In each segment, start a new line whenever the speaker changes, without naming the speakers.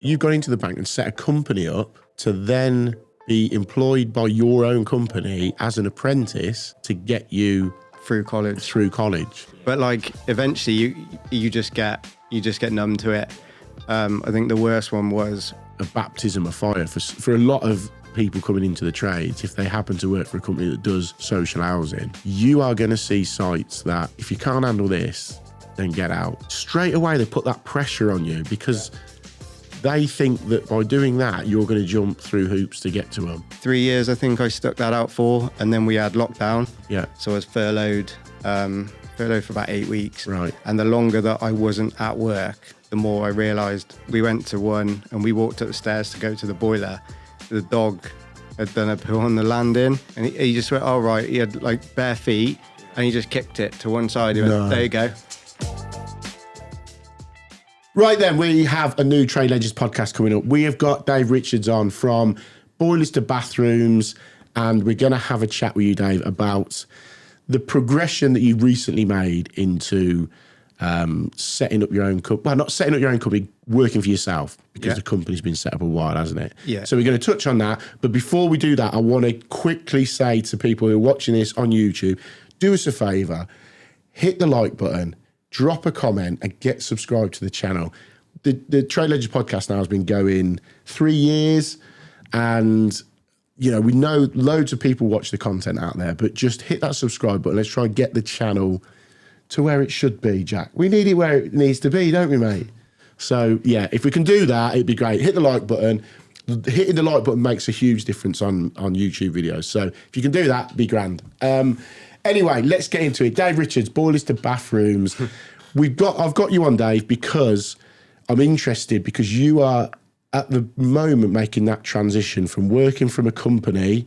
you've gone into the bank and set a company up to then be employed by your own company as an apprentice to get you
through college. But like eventually you just get numb to it. I think the worst one was
a baptism of fire for a lot of people coming into the trades. If they happen to work for a company that does social housing, you are going to see sites that if you can't handle this, then get out. Straight away they put that pressure on you because they think that by doing that you're going to jump through hoops to get to them.
3 years I think I stuck that out for, and then we had lockdown.
Yeah.
So I was furloughed for about 8 weeks.
Right.
And the longer that I wasn't at work, the more I realised. We went to one and we walked up the stairs to go to the boiler. The dog had done a poo on the landing, and he just went, oh right, he had like bare feet, and he just kicked it to one side. He went, there you go.
Right then, we have a new Trade Legends podcast coming up. We have got Dave Richards on from Boilers to Bathrooms, and we're going to have a chat with you, Dave, about the progression that you recently made into setting up your own company. Well, not setting up your own company, working for yourself, because the company's been set up a while, hasn't it?
Yeah.
So we're going to touch on that. But before we do that, I want to quickly say to people who are watching this on YouTube, do us a favour, hit the like button, drop a comment, and get subscribed to the channel. The Trade Legends podcast now has been going 3 years, and you know, we know loads of people watch the content out there, but just hit that subscribe button. Let's try and get the channel to where it should be, Jack. We need it where it needs to be, don't we, mate? So, yeah, if we can do that, it'd be great. Hit the like button. Hitting the like button makes a huge difference on YouTube videos. So if you can do that, be grand. Anyway, let's get into it. Dave Richards, Boilers to Bathrooms. I've got you on, Dave, because I'm interested, because you are at the moment making that transition from working from a company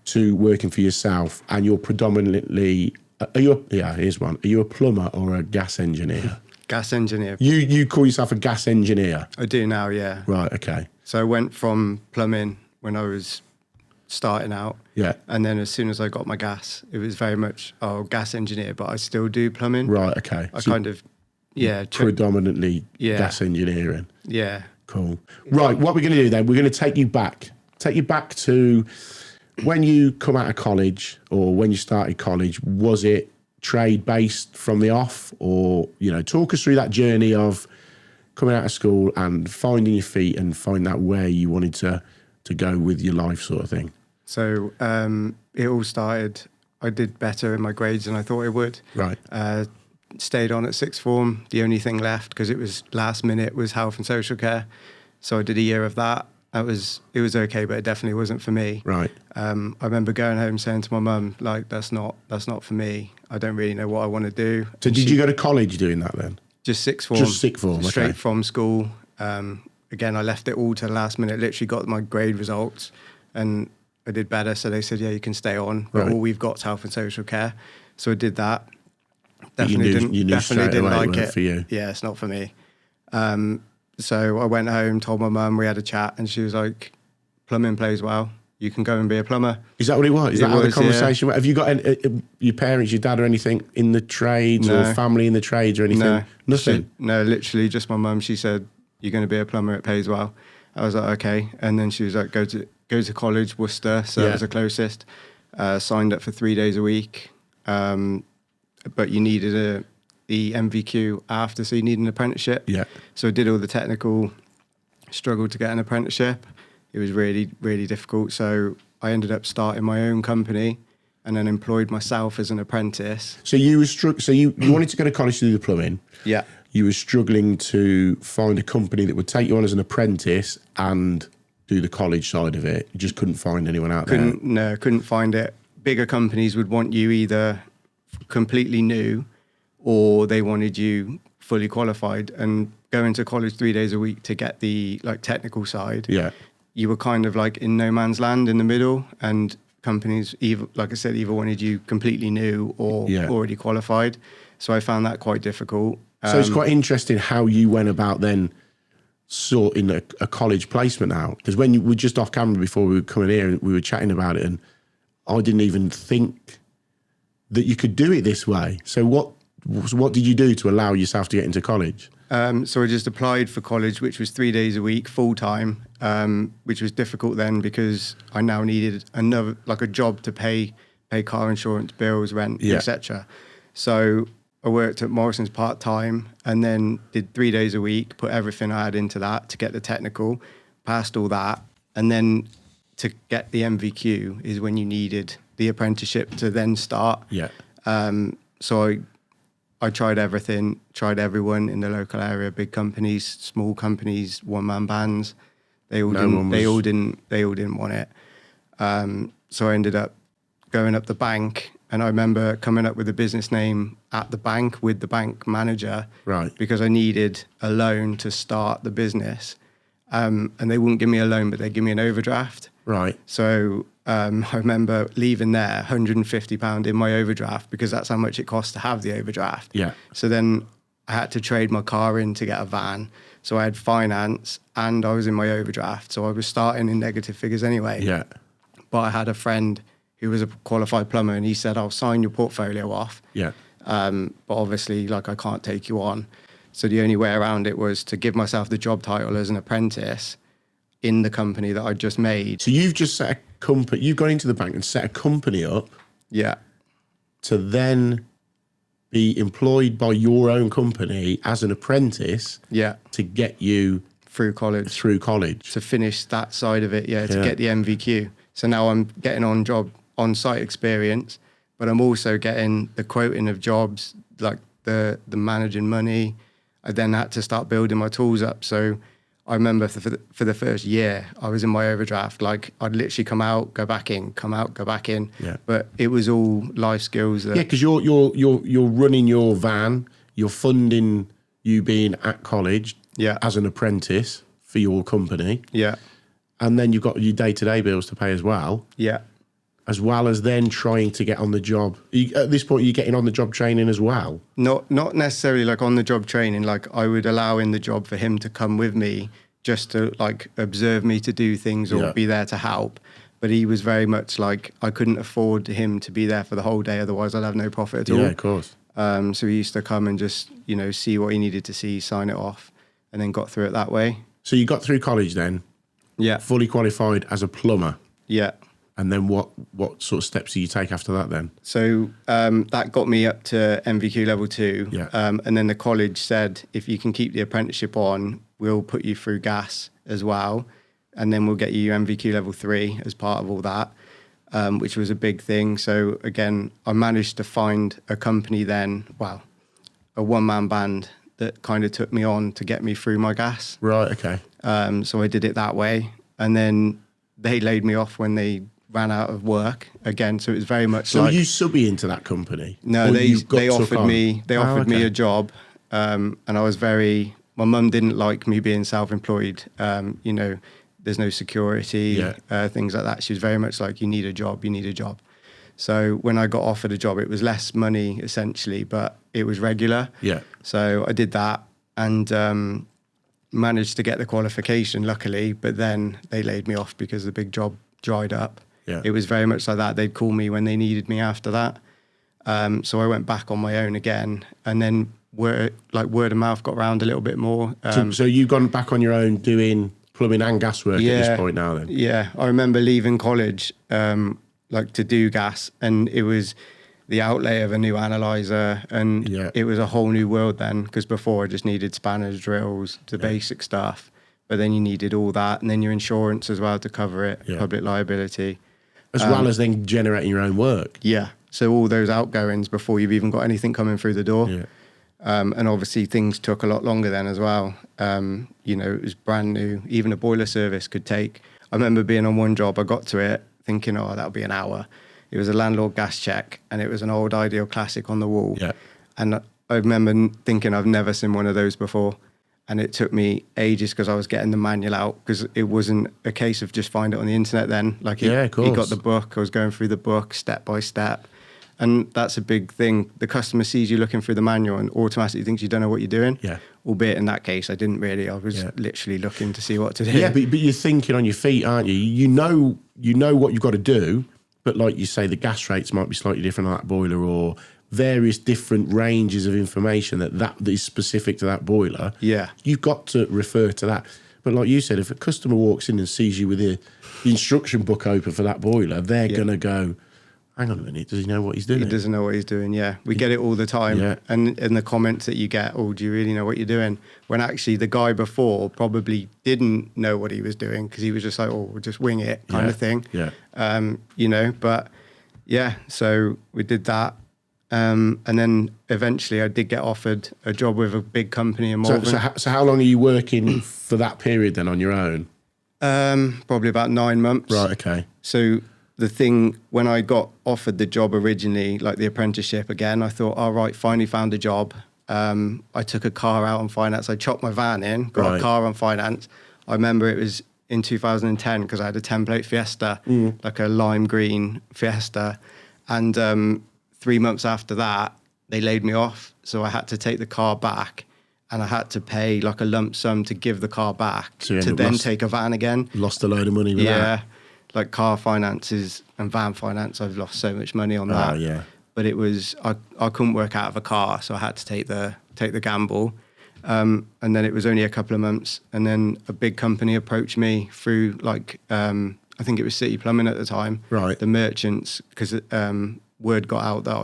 to working for yourself, and you're predominantly... here's one. Are you a plumber or a gas engineer?
Gas engineer.
You call yourself a gas engineer?
I do now, yeah.
Right, okay.
So I went from plumbing when I was starting out.
Yeah.
And then as soon as I got my gas, it was very much, gas engineer, but I still do plumbing.
Right, okay.
I kind of,
predominantly gas engineering.
Yeah.
Cool. Right, what we're going to do then, we're going to take you back to... When you come out of college, or when you started college, was it trade-based from the off? Or, you know, talk us through that journey of coming out of school and finding your feet and finding out where you wanted to go with your life, sort of thing.
So it all started, I did better in my grades than I thought I would.
Right.
Stayed on at sixth form. The only thing left, because it was last minute, was health and social care. So I did a year of that. It was okay, but it definitely wasn't for me.
Right.
I remember going home saying to my mum, like, that's not for me. I don't really know what I want to do.
So did you go to college doing that then?
Just sixth form.
Just sixth form,
straight
okay.
from school. Again, I left it all to the last minute. Literally got my grade results, and I did better. So they said, yeah, you can stay on, but all we've got is health and social care. So I did that. Definitely didn't like it.
For you.
Yeah, it's not for me. So I went home, told my mum, we had a chat, and she was like, plumbing plays well. You can go and be a plumber.
Is that what it was? Is that how the conversation went? Have you got your parents, your dad or anything in the trades or family in the trades or anything?
No.
Nothing?
No, literally just my mum. She said, you're going to be a plumber, it pays well. I was like, okay. And then she was like, go to college, Worcester. So that was the closest. Signed up for 3 days a week. But you needed the MVQ after, so you need an apprenticeship. Yeah. So I did all the technical, struggled to get an apprenticeship. It was really, really difficult. So I ended up starting my own company and then employed myself as an apprentice.
So you were so you wanted to go to college to do the plumbing.
Yeah.
You were struggling to find a company that would take you on as an apprentice and do the college side of it. You just couldn't find anyone out there.
No, couldn't find it. Bigger companies would want you either completely new, or they wanted you fully qualified, and going to college 3 days a week to get the technical side. Yeah. You were kind of like in no man's land in the middle, and companies either wanted you completely new or already qualified. So I found that quite difficult.
So it's quite interesting how you went about then sorting a college placement out. Because when you were just off camera before we were coming here, and we were chatting about it, and I didn't even think that you could do it this way. So what did you do to allow yourself to get into college?
So I just applied for college, which was 3 days a week, full time, which was difficult then because I now needed a job to pay car insurance, bills, rent, etc. So I worked at Morrison's part time and then did 3 days a week, put everything I had into that to get the technical, passed all that, and then to get the MVQ is when you needed the apprenticeship to then start.
Yeah.
So I tried everything, tried everyone in the local area, big companies, small companies, one-man bands. They all didn't want it. So I ended up going up the bank, and I remember coming up with a business name at the bank with the bank manager,
right?
Because I needed a loan to start the business, and they wouldn't give me a loan, but they'd give me an overdraft,
right?
So I remember leaving there £150 in my overdraft because that's how much it costs to have the overdraft.
Yeah.
So then I had to trade my car in to get a van. So I had finance and I was in my overdraft. So I was starting in negative figures anyway.
Yeah.
But I had a friend who was a qualified plumber and he said, I'll sign your portfolio off.
Yeah.
But obviously, I can't take you on. So the only way around it was to give myself the job title as an apprentice in the company that I just made.
So you've just set a company, you've gone into the bank and set a company up.
Yeah.
To then be employed by your own company as an apprentice.
Yeah.
To get you
through college.
To
finish that side of it, to get the MVQ. So now I'm getting on-site experience, but I'm also getting the quoting of jobs, like the managing money. I then had to start building my tools up. So I remember for the first year, I was in my overdraft. Like I'd literally come out, go back in, come out, go back in.
Yeah.
But it was all life skills.
Because you're running your van, you're funding you being at college.
Yeah.
As an apprentice for your company.
Yeah.
And then you've got your day-to-day bills to pay as well.
Yeah.
As well as then trying to get on the job. At this point, you're getting on the job training as well.
Not necessarily like on the job training. Like I would allow in the job for him to come with me just to like observe me to do things or be there to help. But he was very much like I couldn't afford him to be there for the whole day. Otherwise, I'd have no profit at all.
Yeah, of course.
So he used to come and just, see what he needed to see, sign it off, and then got through it that way.
So you got through college then?
Yeah.
Fully qualified as a plumber?
Yeah.
And then what sort of steps do you take after that then?
So that got me up to MVQ level 2.
Yeah.
And then the college said, if you can keep the apprenticeship on, we'll put you through gas as well. And then we'll get you MVQ level 3 as part of all that, which was a big thing. So again, I managed to find a company then, a one-man band that kind of took me on to get me through my gas.
Right, okay.
So I did it that way. And then they laid me off when they ran out of work again. So it was very much
so you subbing into that company?
No, they offered me a job. And I was my mum didn't like me being self-employed. There's no security, things like that. She was very much like, you need a job. So when I got offered a job, it was less money essentially, but it was regular.
Yeah.
So I did that and managed to get the qualification, luckily, but then they laid me off because the big job dried up.
Yeah.
It was very much like that. They'd call me when they needed me after that. So I went back on my own again, and then word of mouth got around a little bit more.
So you've gone back on your own doing plumbing and gas work at this point now then?
Yeah, I remember leaving college to do gas, and it was the outlay of a new analyzer, and it was a whole new world then, because before I just needed spanners, drills, the basic stuff, but then you needed all that, and then your insurance as well to cover it, public liability.
As well as then generating your own work.
Yeah, so all those outgoings before you've even got anything coming through the door.
Yeah.
And obviously things took a lot longer then as well. It was brand new. Even a boiler service could take. I remember being on one job, I got to it thinking, that'll be an hour. It was a landlord gas check, and it was an old Ideal Classic on the wall. Yeah. And I remember thinking I've never seen one of those before. And it took me ages because I was getting the manual out, because it wasn't a case of just find it on the internet then. Of course. He got the book. I was going through the book step by step. And that's a big thing. The customer sees you looking through the manual and automatically thinks you don't know what you're doing. Yeah. Albeit in that case, I didn't really. I was literally looking to see what to do.
Yeah, but you're thinking on your feet, aren't you? You know what you've got to do, but like you say, the gas rates might be slightly different on that boiler, or various different ranges of information that is specific to that boiler,
Yeah.
you've got to refer to that. But like you said, if a customer walks in and sees you with the instruction book open for that boiler, they're going to go, hang on a minute, does he know what he's doing?
He doesn't know what he's doing, yeah. We get it all the time.
Yeah.
And the comments that you get, oh, do you really know what you're doing? When actually the guy before probably didn't know what he was doing because he was just like, oh, we'll just wing it kind of thing.
Yeah.
You know, but yeah, so we did that. And then eventually I did get offered a job with a big company in Malvern.
So how long are you working for that period then on your own?
Probably about 9 months.
Right, okay.
So the thing, when I got offered the job originally, like the apprenticeship again, I thought, all right, finally found a job. I took a car out on finance. I chopped my van in, got a car on finance. I remember it was in 2010 because I had a template Fiesta, like a lime green Fiesta. And 3 months after that, they laid me off. So I had to take the car back and I had to pay like a lump sum to give the car back to then take a van again.
Lost a load of money with that.
Yeah. Like car finances and van finance, I've lost so much money on that.
Yeah.
But it was, I couldn't work out of a car, so I had to take the gamble. And then it was only a couple of months. And then a big company approached me through like, I think it was City Plumbing at the time.
Right.
The merchants, because word got out that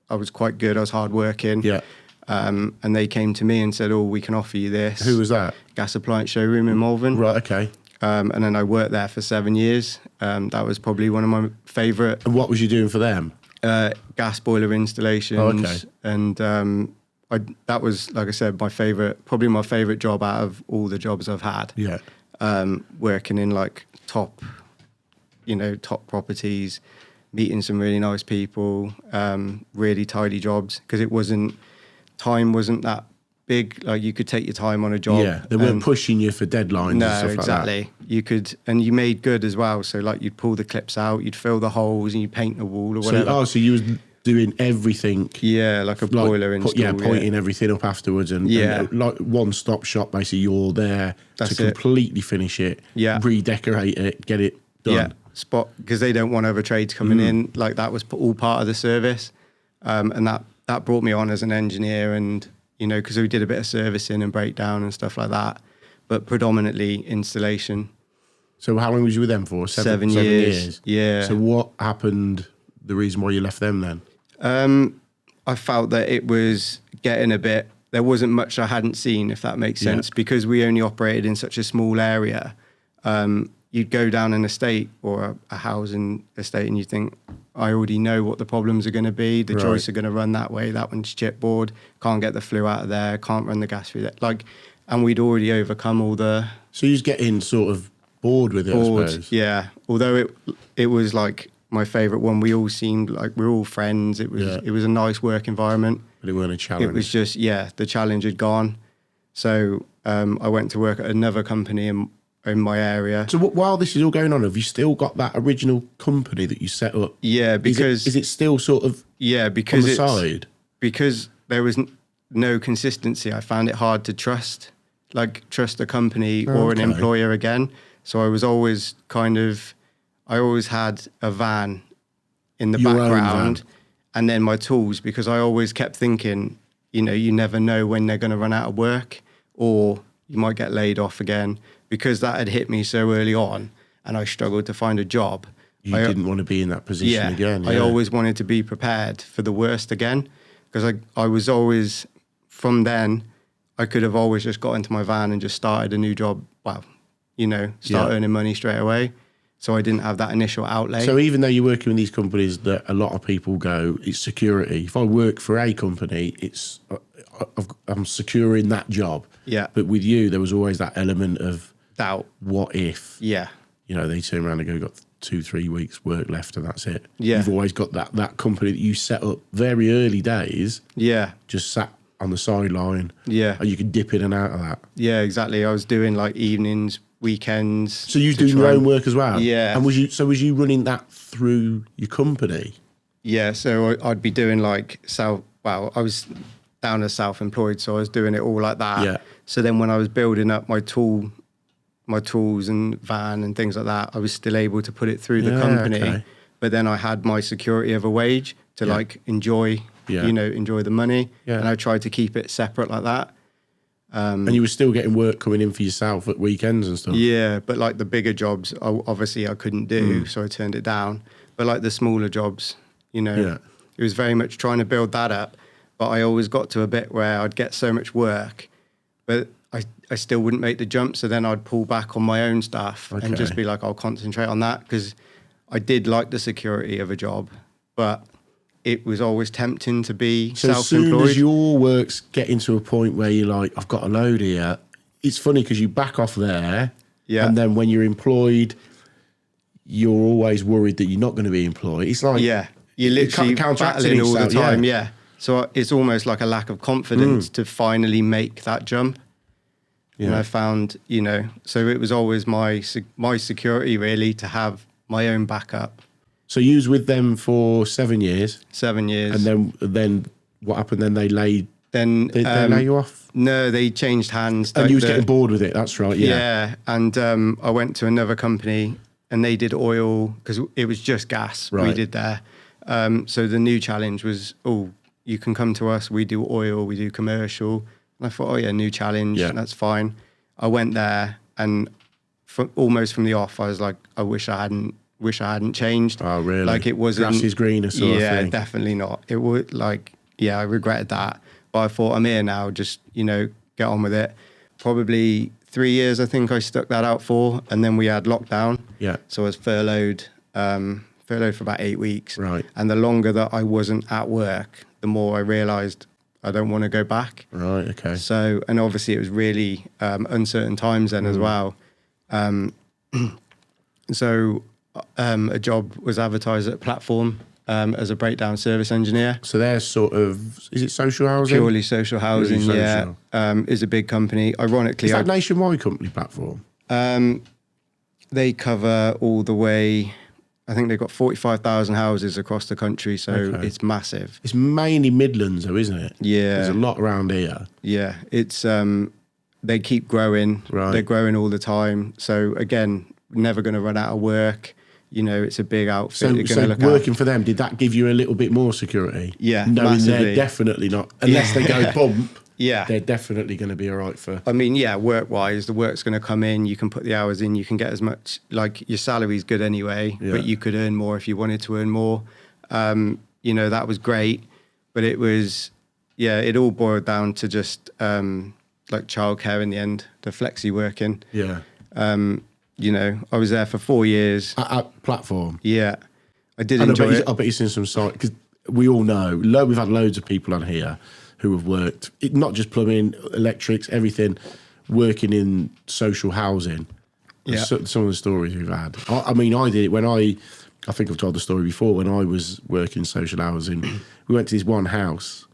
I was quite good, I was hardworking.
Yeah.
And they came to me and said, oh, we can offer you this.
Who was that?
Gas appliance showroom in Malvern.
Right, okay.
And then I worked there for 7 years. That was probably one of my favourite.
And what was you doing for them?
Gas boiler installations.
Oh, okay.
And that was, like I said, probably my favourite job out of all the jobs I've had.
Yeah.
Working in like top properties, meeting some really nice people, really tidy jobs, because time wasn't that big. Like you could take your time on a job.
Yeah, they weren't pushing you for deadlines.
No,
and stuff
exactly.
Like that.
You could, and you made good as well. So like you'd pull the clips out, you'd fill the holes, and you paint the wall or whatever.
So you was doing everything.
Yeah, like a boiler install.
Pointing everything up afterwards, and like one-stop shop. Basically, you're there to completely finish it.
Yeah,
redecorate it, get it done.
Yeah, spot, because they don't want other trades coming in. Like that was all part of the service, and that brought me on as an engineer, and because we did a bit of servicing and breakdown and stuff like that, but predominantly installation.
So how long was you with them for? 7 years.
Yeah.
So what happened? The reason why you left them then?
I felt that it was getting there wasn't much I hadn't seen, if that makes sense, because we only operated in such a small area. You'd go down an estate or a housing estate and you think, I already know what the problems are going to be. The joists are going to run that way. That one's chipboard. Can't get the flue out of there. Can't run the gas through that. And we'd already overcome all the...
So you was getting sort of bored with it, I suppose.
Yeah. Although it was like my favourite one. We all seemed like we were all friends. It was a nice work environment.
But it weren't a challenge.
It was just, the challenge had gone. So I went to work at another company in my area.
So while this is all going on, have you still got that original company that you set up?
Yeah, because...
Is it still sort of
because
on the side?
Because there was no consistency. I found it hard to trust a company or an employer again. So I was always I always had a van in the background and then my tools, because I always kept thinking, you never know when they're going to run out of work or you might get laid off again. Because that had hit me so early on and I struggled to find a job.
You didn't want to be in that position again. Yeah.
I always wanted to be prepared for the worst again, because I was always, from then, I could have always just got into my van and just started a new job. Well, start earning money straight away. So I didn't have that initial outlay.
So even though you're working with these companies that a lot of people go, it's security. If I work for a company, I'm secure in that job.
Yeah.
But with you, there was always that element of
doubt.
What if?
Yeah.
They turn around and go, got 2-3 weeks work left and that's it.
Yeah.
You've always got that company that you set up very early days.
Yeah.
Just sat on the sideline.
Yeah.
And you could dip in and out of that.
Yeah, exactly. I was doing like evenings, weekends.
So you was doing your own work as well?
Yeah.
And was you running that through your company?
Yeah. So I'd be doing like I was down as self-employed, so I was doing it all like that.
Yeah.
So then when I was building up my tools and van and things like that, I was still able to put it through the company. Okay. But then I had my security of a wage to enjoy
Yeah.
you know, enjoy the money.
Yeah.
And I tried to keep it separate like that.
And you were still getting work coming in for yourself at weekends and stuff.
Yeah, but like the bigger jobs, obviously I couldn't do, so I turned it down. But like the smaller jobs, you know, it was very much trying to build that up. But I always got to a bit where I'd get so much work, but I still wouldn't make the jump. So then I'd pull back on my own stuff and just be like, I'll concentrate on that, because I did like the security of a job, but it was always tempting to be self-employed.
As soon as your work's getting to a point where you're like, I've got a load here, it's funny because you back off there, and then when you're employed, you're always worried that you're not going to be employed. It's like,
you're literally battling all the time. So it's almost like a lack of confidence to finally make that jump. And I found, you know, so it was always my security really to have my own backup.
So you was with them for 7 years.
7 years.
And then what happened? Then they laid.
Then
they lay you off.
No, they changed hands.
And you was getting bored with it. That's right. Yeah.
Yeah, and I went to another company, and they did oil because it was just gas.
Right.
We did there. So the new challenge was, you can come to us. We do oil. We do commercial. And I thought, new challenge.
Yeah.
That's fine. I went there, and almost from the off, I was like, I wish I hadn't changed.
Oh, really?
Like it wasn't.
Grass is greener sort of thing.
Yeah, definitely not. It would I regretted that. But I thought, I'm here now, just, you know, get on with it. Probably 3 years, I think I stuck that out for. And then we had lockdown.
Yeah.
So I was furloughed for about 8 weeks.
Right.
And the longer that I wasn't at work, the more I realised I don't want to go back.
Right, okay.
So, and obviously it was really uncertain times then as well. So a job was advertised at Platform as a breakdown service engineer.
So they're sort of, is it social housing?
Purely social housing,
Purely
yeah.
social.
Is a big company. Ironically,
Is that nationwide company Platform?
they cover all the way. I think they've got 45,000 houses across the country, so it's massive.
It's mainly Midlands though, isn't it?
Yeah.
There's a lot around here.
Yeah, it's they keep growing.
Right.
They're growing all the time. So again, never going to run out of work. You know, it's a big outfit.
So,
you're gonna look
working for them, did that give you a little bit more security?
Yeah,
knowing
massively.
they're definitely not, unless they go bump.
Yeah,
they're definitely going to be all right for.
I mean, yeah, work-wise, the work's going to come in. You can put the hours in. You can get as much. Like your salary's good anyway, but you could earn more if you wanted to earn more. You know, that was great, but it was, it all boiled down to just like childcare in the end, the flexi working.
Yeah.
You know, I was there for 4 years.
At Platform.
Yeah, I did enjoy it.
I bet you've seen some site, because we all know, we've had loads of people on here who have worked, not just plumbing, electrics, everything, working in social housing.
Yeah.
Some of the stories we've had. I mean, I did it when I think I've told the story before, when I was working social housing. We went to this one house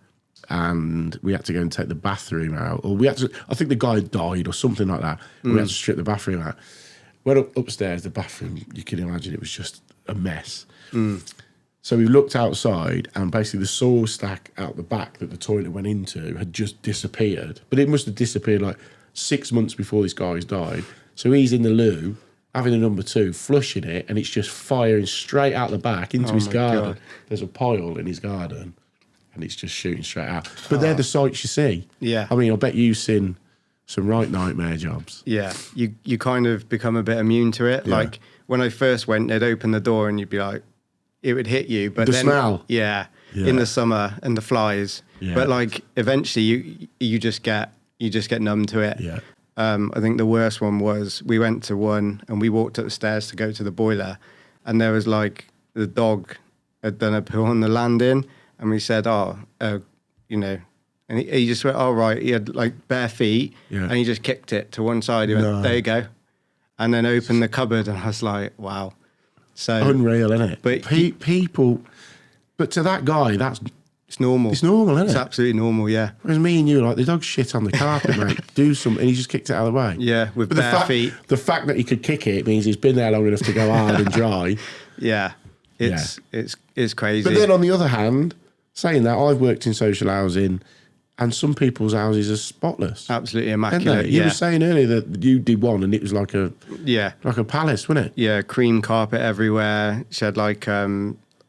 and we had to go and take the bathroom out. Or I think the guy had died or something like that. We had to strip the bathroom out. Went upstairs, the bathroom, you can imagine it was just a mess. So we looked outside, and basically the saw stack out the back that the toilet went into had just disappeared. But it must have disappeared like 6 months before this guy's died. So he's in the loo, having a number two, flushing it, and it's just firing straight out the back into his garden.
God.
There's a pile in his garden, and it's just shooting straight out. But they're the sights you see.
Yeah.
I mean, I bet you've seen some right nightmare jobs.
Yeah, you kind of become a bit immune to it.
Yeah.
Like when I first went, they'd open the door and you'd be like, it would hit you. But
The
then,
smell.
Yeah,
Yeah.
in the summer and the flies.
Yeah.
But like eventually you just get numb to it.
Yeah.
I think the worst one was we went to one and we walked up the stairs to go to the boiler, and there was like the dog had done a poo on the landing, and we said, you know. And he just went, right. He had like bare feet, and he just kicked it to one side. He went, there you go. And then opened the cupboard, and I was like, wow. So
Unreal, isn't it?
But
people, but to that guy,
it's normal.
It's normal, isn't it?
It's absolutely normal, yeah.
Whereas me and you, like, the dog shit on the carpet, mate. Do something, and he just kicked it out of the way.
Yeah, with
But
bare feet.
The fact that he could kick it means he's been there long enough to go hard and dry.
Yeah, it's crazy.
But then on the other hand, saying that, I've worked in social housing, and some people's houses are spotless.
Absolutely
Aren't
immaculate.
they? You
Yeah.
were saying earlier that you did one, and it was like a palace, wasn't it?
Yeah, cream carpet everywhere. She had like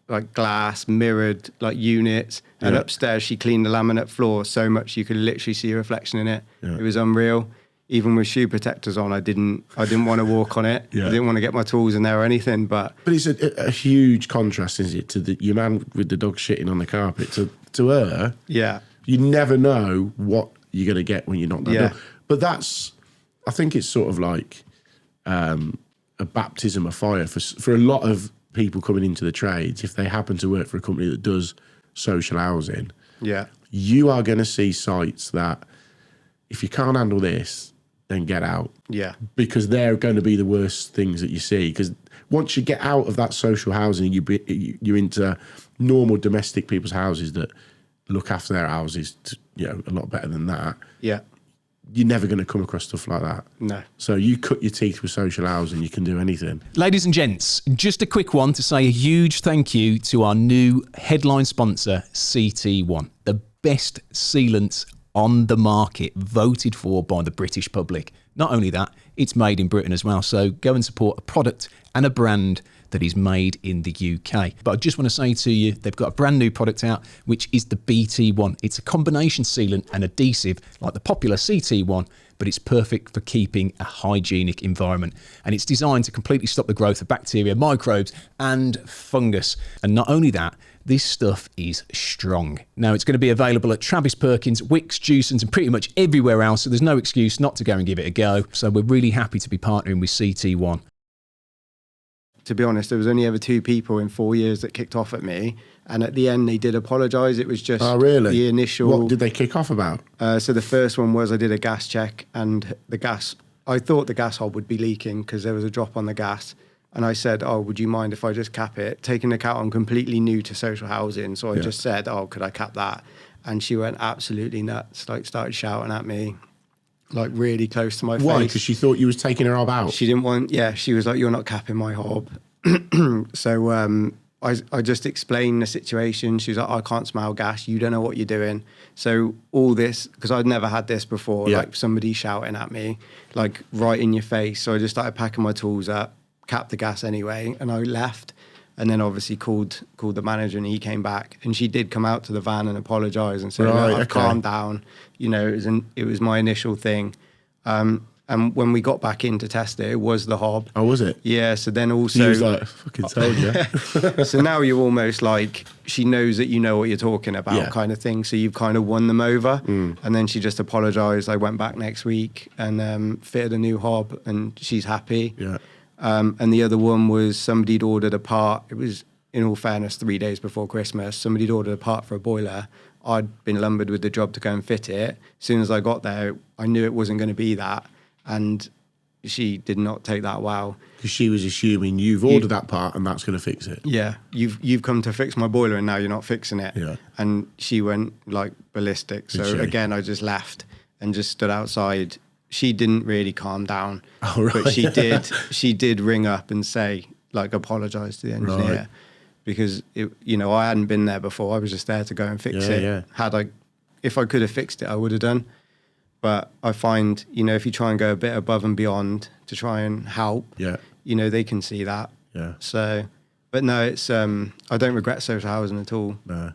like glass, mirrored like units. And upstairs, she cleaned the laminate floor so much you could literally see a reflection in it. Yeah. It was unreal. Even with shoe protectors on, I didn't want to walk on it. Yeah. I didn't want to get my tools in there or anything. But
it's a huge contrast, isn't it, to your man with the dog shitting on the carpet. To her, you never know what you're going to get when you knock that door. But I think it's sort of like a baptism of fire for a lot of people coming into the trades. If they happen to work for a company that does social housing, you are going to see sites that if you can't handle this, then get out. Yeah. Because they're going to be the worst things that you see. Because once you get out of that social housing, you're into normal domestic people's houses that look after their houses, a lot better than that. Yeah. You're never going to come across stuff like that. No. So you cut your teeth with social housing, you can do anything.
Ladies and gents, just a quick one to say a huge thank you to our new headline sponsor, CT1, the best sealant on the market, voted for by the British public. Not only that, it's made in Britain as well. So go and support a product and a brand that is made in the UK. But I just want to say to you, they've got a brand new product out, which is the BT1. It's a combination sealant and adhesive like the popular CT1, but it's perfect for keeping a hygienic environment. And it's designed to completely stop the growth of bacteria, microbes, and fungus. And not only that, this stuff is strong. Now, it's going to be available at Travis Perkins, Wickes, Jewson's, and pretty much everywhere else, so there's no excuse not to go and give it a go. So we're really happy to be partnering with CT1.
To be honest, there was only ever 2 people in 4 years that kicked off at me. And at the end, they did apologise. It was just the initial...
What did they kick off about?
So the first one was I did a gas check, and I thought the gas hob would be leaking because there was a drop on the gas. And I said, would you mind if I just cap it? Taking account I'm completely new to social housing. So I just said, could I cap that? And she went absolutely nuts, like started shouting at me, like really close to my face.
Why? Because she thought you was taking her hob out?
She didn't want, she was like, you're not capping my hob. So I just explained the situation. She was like, I can't smell gas. You don't know what you're doing. So all this, because I'd never had this before, like somebody shouting at me, like right in your face. So I just started packing my tools up, capped the gas anyway, and I left. And then obviously called the manager, and he came back, and she did come out to the van and apologise and say, I've calmed down. It was my initial thing. And when we got back in to test it, it was the hob.
Oh, was it?
Yeah, so then also...
He was like, fucking told you.
So now you're almost like, she knows that you know what you're talking about kind of thing, so you've kind of won them over. And then she just apologised. I went back next week and fitted a new hob, and she's happy. Yeah. And the other one was somebody'd ordered a part. It was, in all fairness, 3 days before Christmas. Somebody'd ordered a part for a boiler. I'd been lumbered with the job to go and fit it. As soon as I got there, I knew it wasn't going to be that. And she did not take that well.
Because she was assuming you've ordered that part and that's going to fix it.
Yeah, you've come to fix my boiler and now you're not fixing it. Yeah. And she went like ballistic. So again, I just left and just stood outside. She didn't really calm down. Oh, right. But she did ring up and say, like, apologise to the engineer. Right. Because, I hadn't been there before. I was just there to go and fix it. Yeah. If I could have fixed it, I would have done. But I find, if you try and go a bit above and beyond to try and help, they can see that. Yeah. So, but no, it's I don't regret social housing at all. No.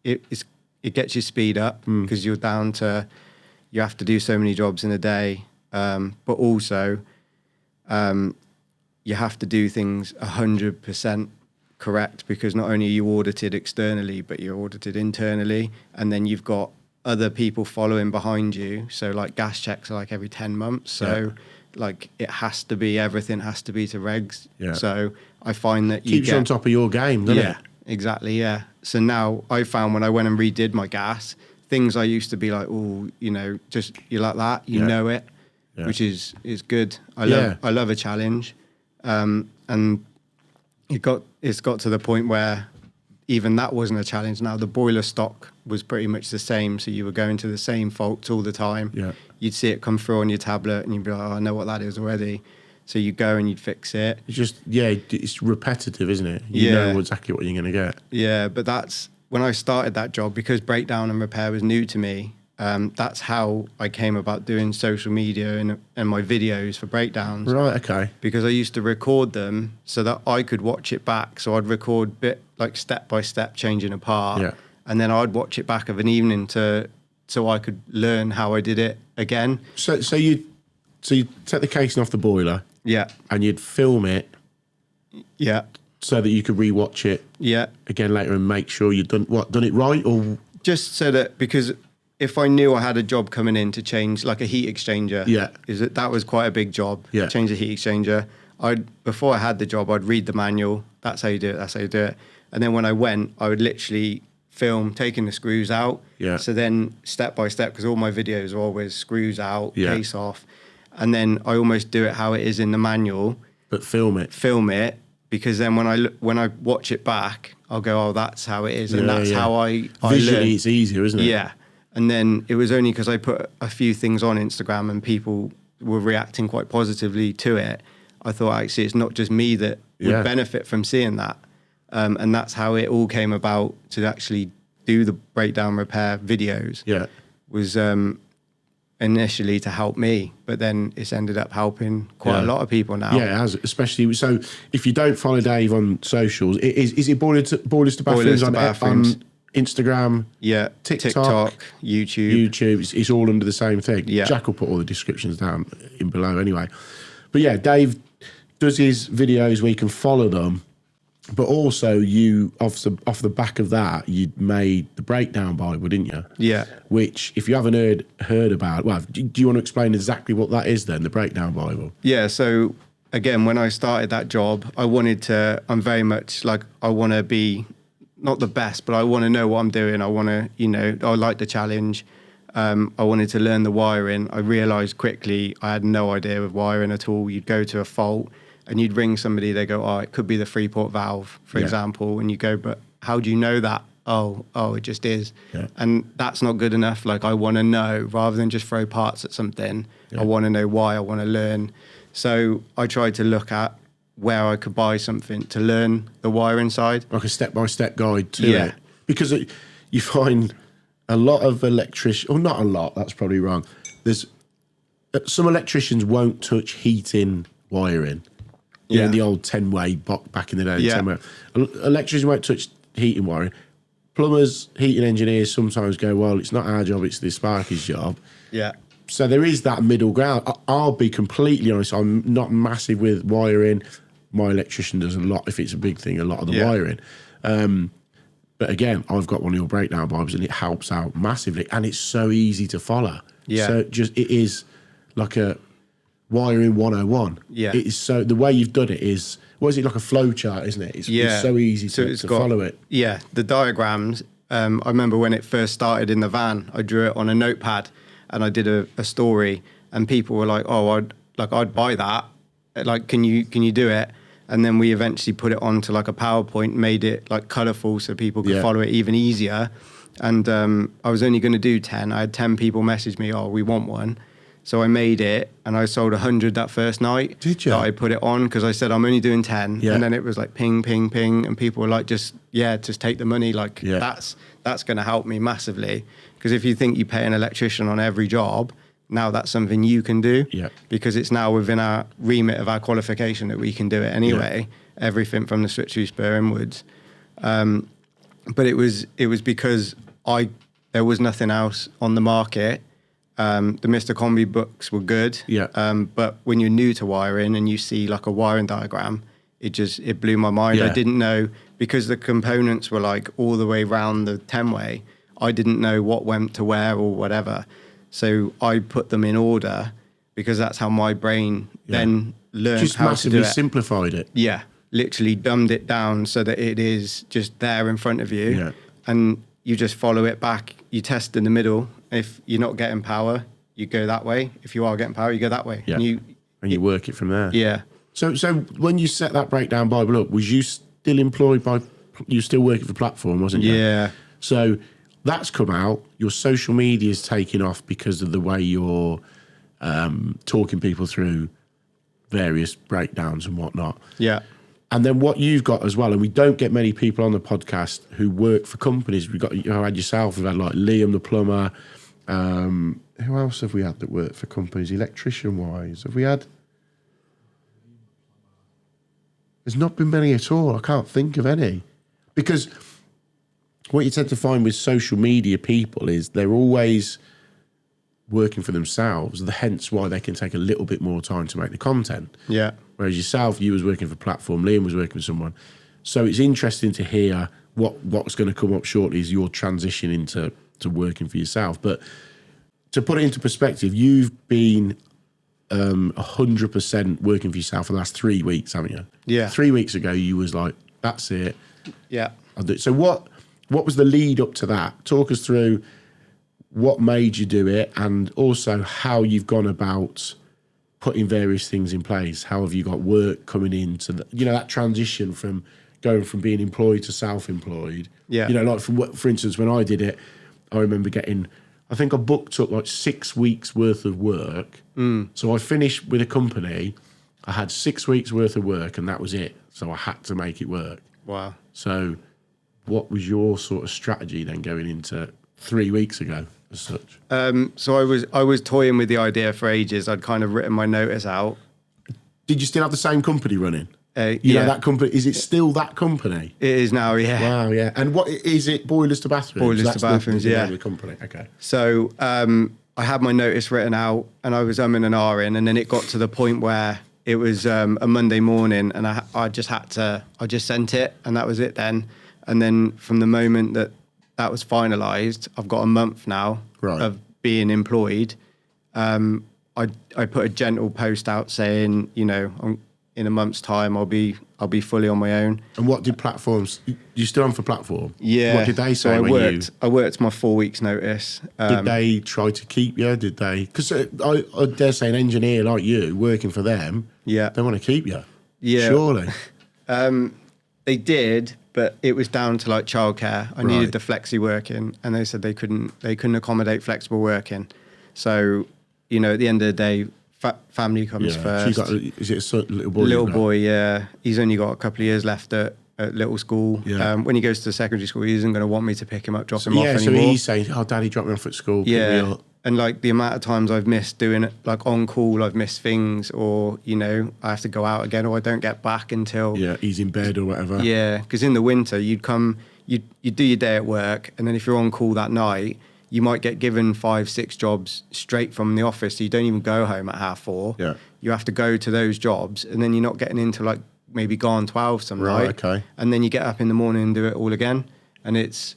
It gets you speed up because you're down to, you have to do so many jobs in a day, but also you have to do things 100% correct, because not only are you audited externally, but you're audited internally, and then you've got other people following behind you. So like gas checks are like every 10 months. So like everything has to be to regs. Yeah. So I find that
keeps you on top of your game, doesn't it?
Yeah, exactly. Yeah. So now I found when I went and redid my gas, things I used to be like, just you like that, know it, which is good. I love a challenge. And it's got to the point where even that wasn't a challenge. Now the boiler stock was pretty much the same, so you were going to the same faults all the time. Yeah. You'd see it come through on your tablet, and you'd be like, I know what that is already. So you'd go and you'd fix it.
It's just, it's repetitive, isn't it? You know exactly what you're going to get.
Yeah, but that's when I started that job, because breakdown and repair was new to me. that's how I came about doing social media and my videos for breakdowns.
Right, okay.
Because I used to record them so that I could watch it back. So I'd record bit like step by step changing a part,
Yeah.
and then I'd watch it back of an evening so I could learn how I did it again.
So you take the casing off the boiler,
Yeah,
and you'd film it
yeah,
so that you could rewatch it
yeah.
again later and make sure you'd done it right, or
Just so that, because if I knew I had a job coming in to change like a heat exchanger,
Yeah.
that was quite a big job.
Yeah.
Change the heat exchanger. Before I had the job, I'd read the manual. That's how you do it. That's how you do it. And then when I went, I would literally film taking the screws out.
Yeah.
So then step by step, because all my videos are always screws out,
Yeah.
case off, and then I almost do it how it is in the manual.
but film it.
Because then when I watch it back, I'll go, oh, that's how it is, and
Yeah,
that's
yeah.
how I
Visually,
learn.
it's easier, isn't it?
Yeah. And then it was only because I put a few things on Instagram and people were reacting quite positively to it. I thought, actually, it's not just me that would
Yeah.
benefit from seeing that. And that's how it all came about to actually do the breakdown repair videos.
Yeah.
Was initially to help me, but then it's ended up helping quite a
Yeah.
lot of people now.
Yeah, it has, especially so. If you don't follow Dave on socials, is it boilers to bathrooms
Boilers to
on
Bathrooms.
Instagram?
Yeah.
TikTok,
YouTube.
YouTube, it's all under the same thing.
Yeah.
Jack will put all the descriptions down in below anyway. But yeah, Dave does his videos where you can follow them, but also you off the back of that, you made the breakdown Bible, didn't you?
Yeah.
Which, if you haven't heard about, well, do you want to explain exactly what that is then, the breakdown Bible?
Yeah, so again, when I started that job, I'm very much like, I want to be not the best, but I want to know what I'm doing. I want to, I like the challenge. I wanted to learn the wiring. I realized quickly I had no idea of wiring at all. You'd go to a fault and you'd ring somebody, they go, oh, it could be the 3-port valve, for
Yeah.
example. And you go, but how do you know that? Oh, it just is.
Yeah.
And that's not good enough. Like, I want to know, rather than just throw parts at something,
Yeah.
I want to know why, I want to learn. So I tried to look at where I could buy something to learn the wiring side.
Like a step-by-step guide to
Yeah.
it. Because you find a lot of electricians, or not a lot, that's probably wrong. There's some electricians won't touch heating wiring. You know,
Yeah.
the old 10-way back in the day.
Yeah.
10-way. Electricians won't touch heating wiring. Plumbers, heating engineers sometimes go, well, it's not our job, it's the Sparky's job.
Yeah.
So there is that middle ground. I'll be completely honest, I'm not massive with wiring. My electrician does a lot, if it's a big thing, a lot of the
Yeah.
wiring. But again, I've got one of your breakdown Bibles and it helps out massively. And it's so easy to follow.
Yeah.
So it is like a wiring 101.
Yeah.
It is so, the way you've done it is, what is it, like a flow chart, isn't it? It's so easy to follow it.
Yeah, the diagrams. I remember when it first started in the van, I drew it on a notepad and I did a story, and people were like, oh, I'd buy that. Like, can you do it? And then we eventually put it onto like a PowerPoint, made it like colourful so people could
Yeah.
follow it even easier. And I was only going to do 10. I had 10 people message me, oh, we want one. So I made it, and I sold 100 that first night.
Did you?
That I put it on, because I said I'm only doing 10.
Yeah.
And then it was like ping, ping, ping, and people were like, just take the money. Like,
Yeah.
that's going to help me massively. Because if you think you pay an electrician on every job, now that's something you can do.
Yeah.
Because it's now within our remit of our qualification that we can do it anyway. Everything from the switch-through spur inwards. But it was because there was nothing else on the market. The Mr. Combi books were good.
Yeah.
But when you're new to wiring and you see like a wiring diagram, it blew my mind.
Yeah.
I didn't know, because the components were like all the way around the 10-way, I didn't know what went to where or whatever. So I put them in order, because that's how my brain then learned
Just
how to do
massively
it.
simplified it.
Yeah, literally dumbed it down so that it is just there in front of you.
Yeah.
And you just follow it back. You test in the middle. If you're not getting power, you go that way. If you are getting power, you go that way.
Yeah.
And
you work it from there.
yeah.
So when you set that breakdown Bible up, was you still employed you were still working for Platform, wasn't you?
Yeah.
So that's come out. Your social media's taken off because of the way you're talking people through various breakdowns and whatnot.
Yeah.
And then what you've got as well, and we don't get many people on the podcast who work for companies. We've got, had yourself, we've had like Liam the plumber, Who else have we had that worked for companies, electrician-wise? Have we had... There's not been many at all. I can't think of any. Because what you tend to find with social media people is they're always working for themselves, hence why they can take a little bit more time to make the content.
Yeah.
Whereas yourself, you was working for a platform, Liam was working for someone. So it's interesting to hear what's going to come up shortly is your transition into working for yourself. But to put it into perspective, you've been 100% working for yourself for the last 3 weeks, haven't you?
Yeah.
3 weeks ago, you was like, that's it.
Yeah.
I'll do it. So what was the lead up to that? Talk us through what made you do it and also how you've gone about putting various things in place. How have you got work coming into that transition from going from being employed to self-employed?
Yeah.
Like for instance, when I did it, I remember I think I booked up like 6 weeks worth of work. So I finished with a company. I had 6 weeks worth of work and that was it. So I had to make it work.
Wow.
So what was your sort of strategy then going into 3 weeks ago as such?
So I was toying with the idea for ages. I'd kind of written my notice out.
Did you still have the same company running?
Yeah.
That company, is it still that company?
It is now, yeah.
Wow, yeah. And what is it? Boilers to bathrooms?
Boilers
That's
to bathrooms,
the name
yeah.
of the company, okay.
So I had my notice written out and I was umming and ahhing, and then it got to the point where it was a Monday morning and I just sent it and that was it then. And then from the moment that was finalised, I've got a month now of being employed. I put a gentle post out saying, in a month's time, I'll be fully on my own.
And what did platforms? You still on for platform?
Yeah.
What did they say?
So I worked my 4 weeks notice.
Did they try to keep you? Did they? Because I dare say an engineer like you working for them,
Yeah.
they want to keep you.
Yeah.
Surely.
They did, but it was down to like childcare. I needed the flexi working, and they said they couldn't accommodate flexible working. So, at the end of the day, family comes first.
Is it a little boy?
Little boy, yeah. He's only got a couple of years left at little school.
Yeah.
When he goes to secondary school, he isn't going to want me to pick him up, drop him off anymore.
So he's saying, "Oh, Daddy, drop me off at school."
Yeah. And like the amount of times I've missed doing it, like on call, I've missed things, or I have to go out again, or I don't get back until
he's in bed or whatever.
Yeah, because in the winter you'd do your day at work, and then if you're on call that night, you might get given 5-6 jobs straight from the office, so you don't even go home at 4:30.
Yeah.
You have to go to those jobs, and then you're not getting into like maybe gone 12 some night.
Okay.
And then you get up in the morning and do it all again, and it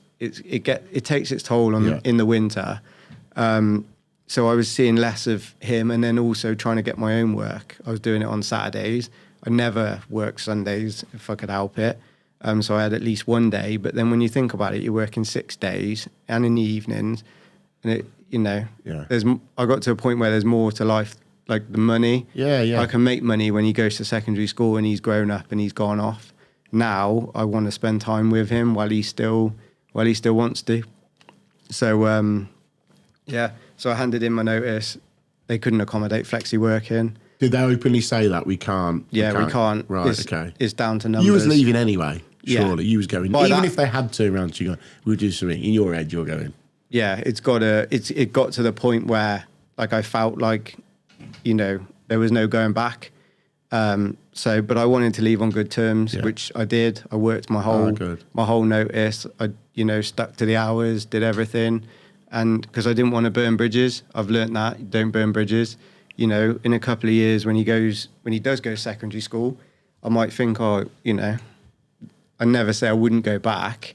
takes its toll on in the winter. So I was seeing less of him, and then also trying to get my own work. I was doing it on Saturdays. I never worked Sundays if I could help it. So I had at least one day. But then when you think about it, you're working 6 days and in the evenings, and I got to a point where there's more to life, like the money.
Yeah.
I can make money when he goes to secondary school and he's grown up and he's gone off. Now I want to spend time with him while he still wants to. So So I handed in my notice. They couldn't accommodate flexi working.
Did they openly say that we can't?
Yeah, we can't.
Right, okay.
It's down to numbers.
You was leaving anyway, surely.
Yeah.
You was going.
By
even
that,
if they had turned around to you, we'll do something. In your head, you're going.
Yeah, it got to the point where like I felt like, there was no going back. But I wanted to leave on good terms, which I did. I worked my whole notice. I, stuck to the hours, did everything. And because I didn't want to burn bridges, I've learnt that you don't burn bridges. In a couple of years when he does go to secondary school, I might think, I never say I wouldn't go back,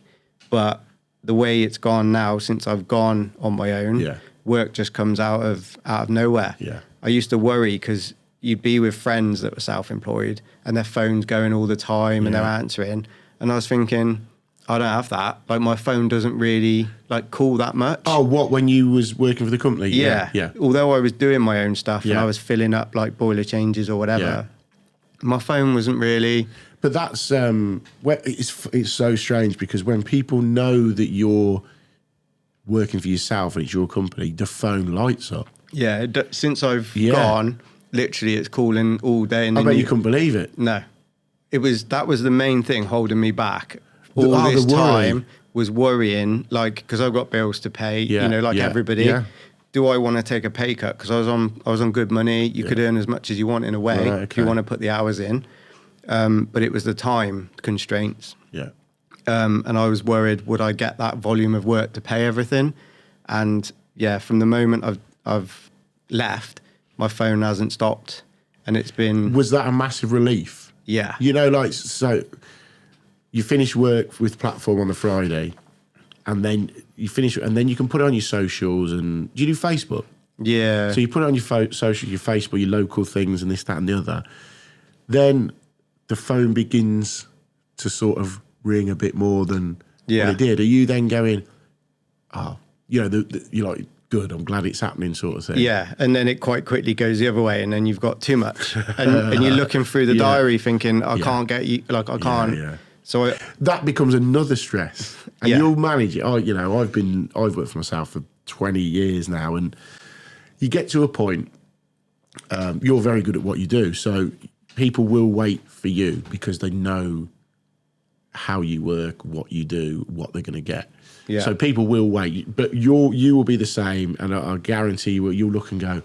but the way it's gone now since I've gone on my own, work just comes out of nowhere. Yeah. I used to worry because you'd be with friends that were self-employed and their phone's going all the time and they're answering, and I was thinking, I don't have that. Like my phone doesn't really call that much.
Oh, what, when you was working for the company?
Yeah. Although I was doing my own stuff and I was filling up like boiler changes or whatever, my phone wasn't really.
But that's it's so strange because when people know that you're working for yourself and it's your company, the phone lights up.
Yeah. Since I've gone, literally it's calling all day. And
I bet you couldn't believe it.
No, that was the main thing holding me back. All this time was worrying, because I've got bills to pay, everybody. do I want to take a pay cut? Because I was on good money. You could earn as much as you want in a way if you want to put the hours in. But it was the time constraints.
Yeah.
And I was worried, would I get that volume of work to pay everything? And yeah, from the moment I've left, my phone hasn't stopped, and it's been.
Was that a massive relief?
Yeah.
You know, like, so you finish work with Platform on the Friday, and then you finish, and then you can put it on your socials. And do you do Facebook?
Yeah.
So you put it on your social, your Facebook, your local things, and this, that, and the other. Then the phone begins to sort of ring a bit more than what it did. Are you then going, oh, you know, you're like, good, I'm glad it's happening, sort of thing?
Yeah, and then it quite quickly goes the other way, and then you've got too much, and you're looking through the diary thinking, I can't get you, like I can't.
Yeah.
So
that becomes another stress, and you'll manage it. You know, I've worked for myself for 20 years now, and you get to a point. You're very good at what you do, so people will wait for you because they know how you work, what you do, what they're going to get. Yeah. So people will wait, but you will be the same, and I guarantee you'll look and go,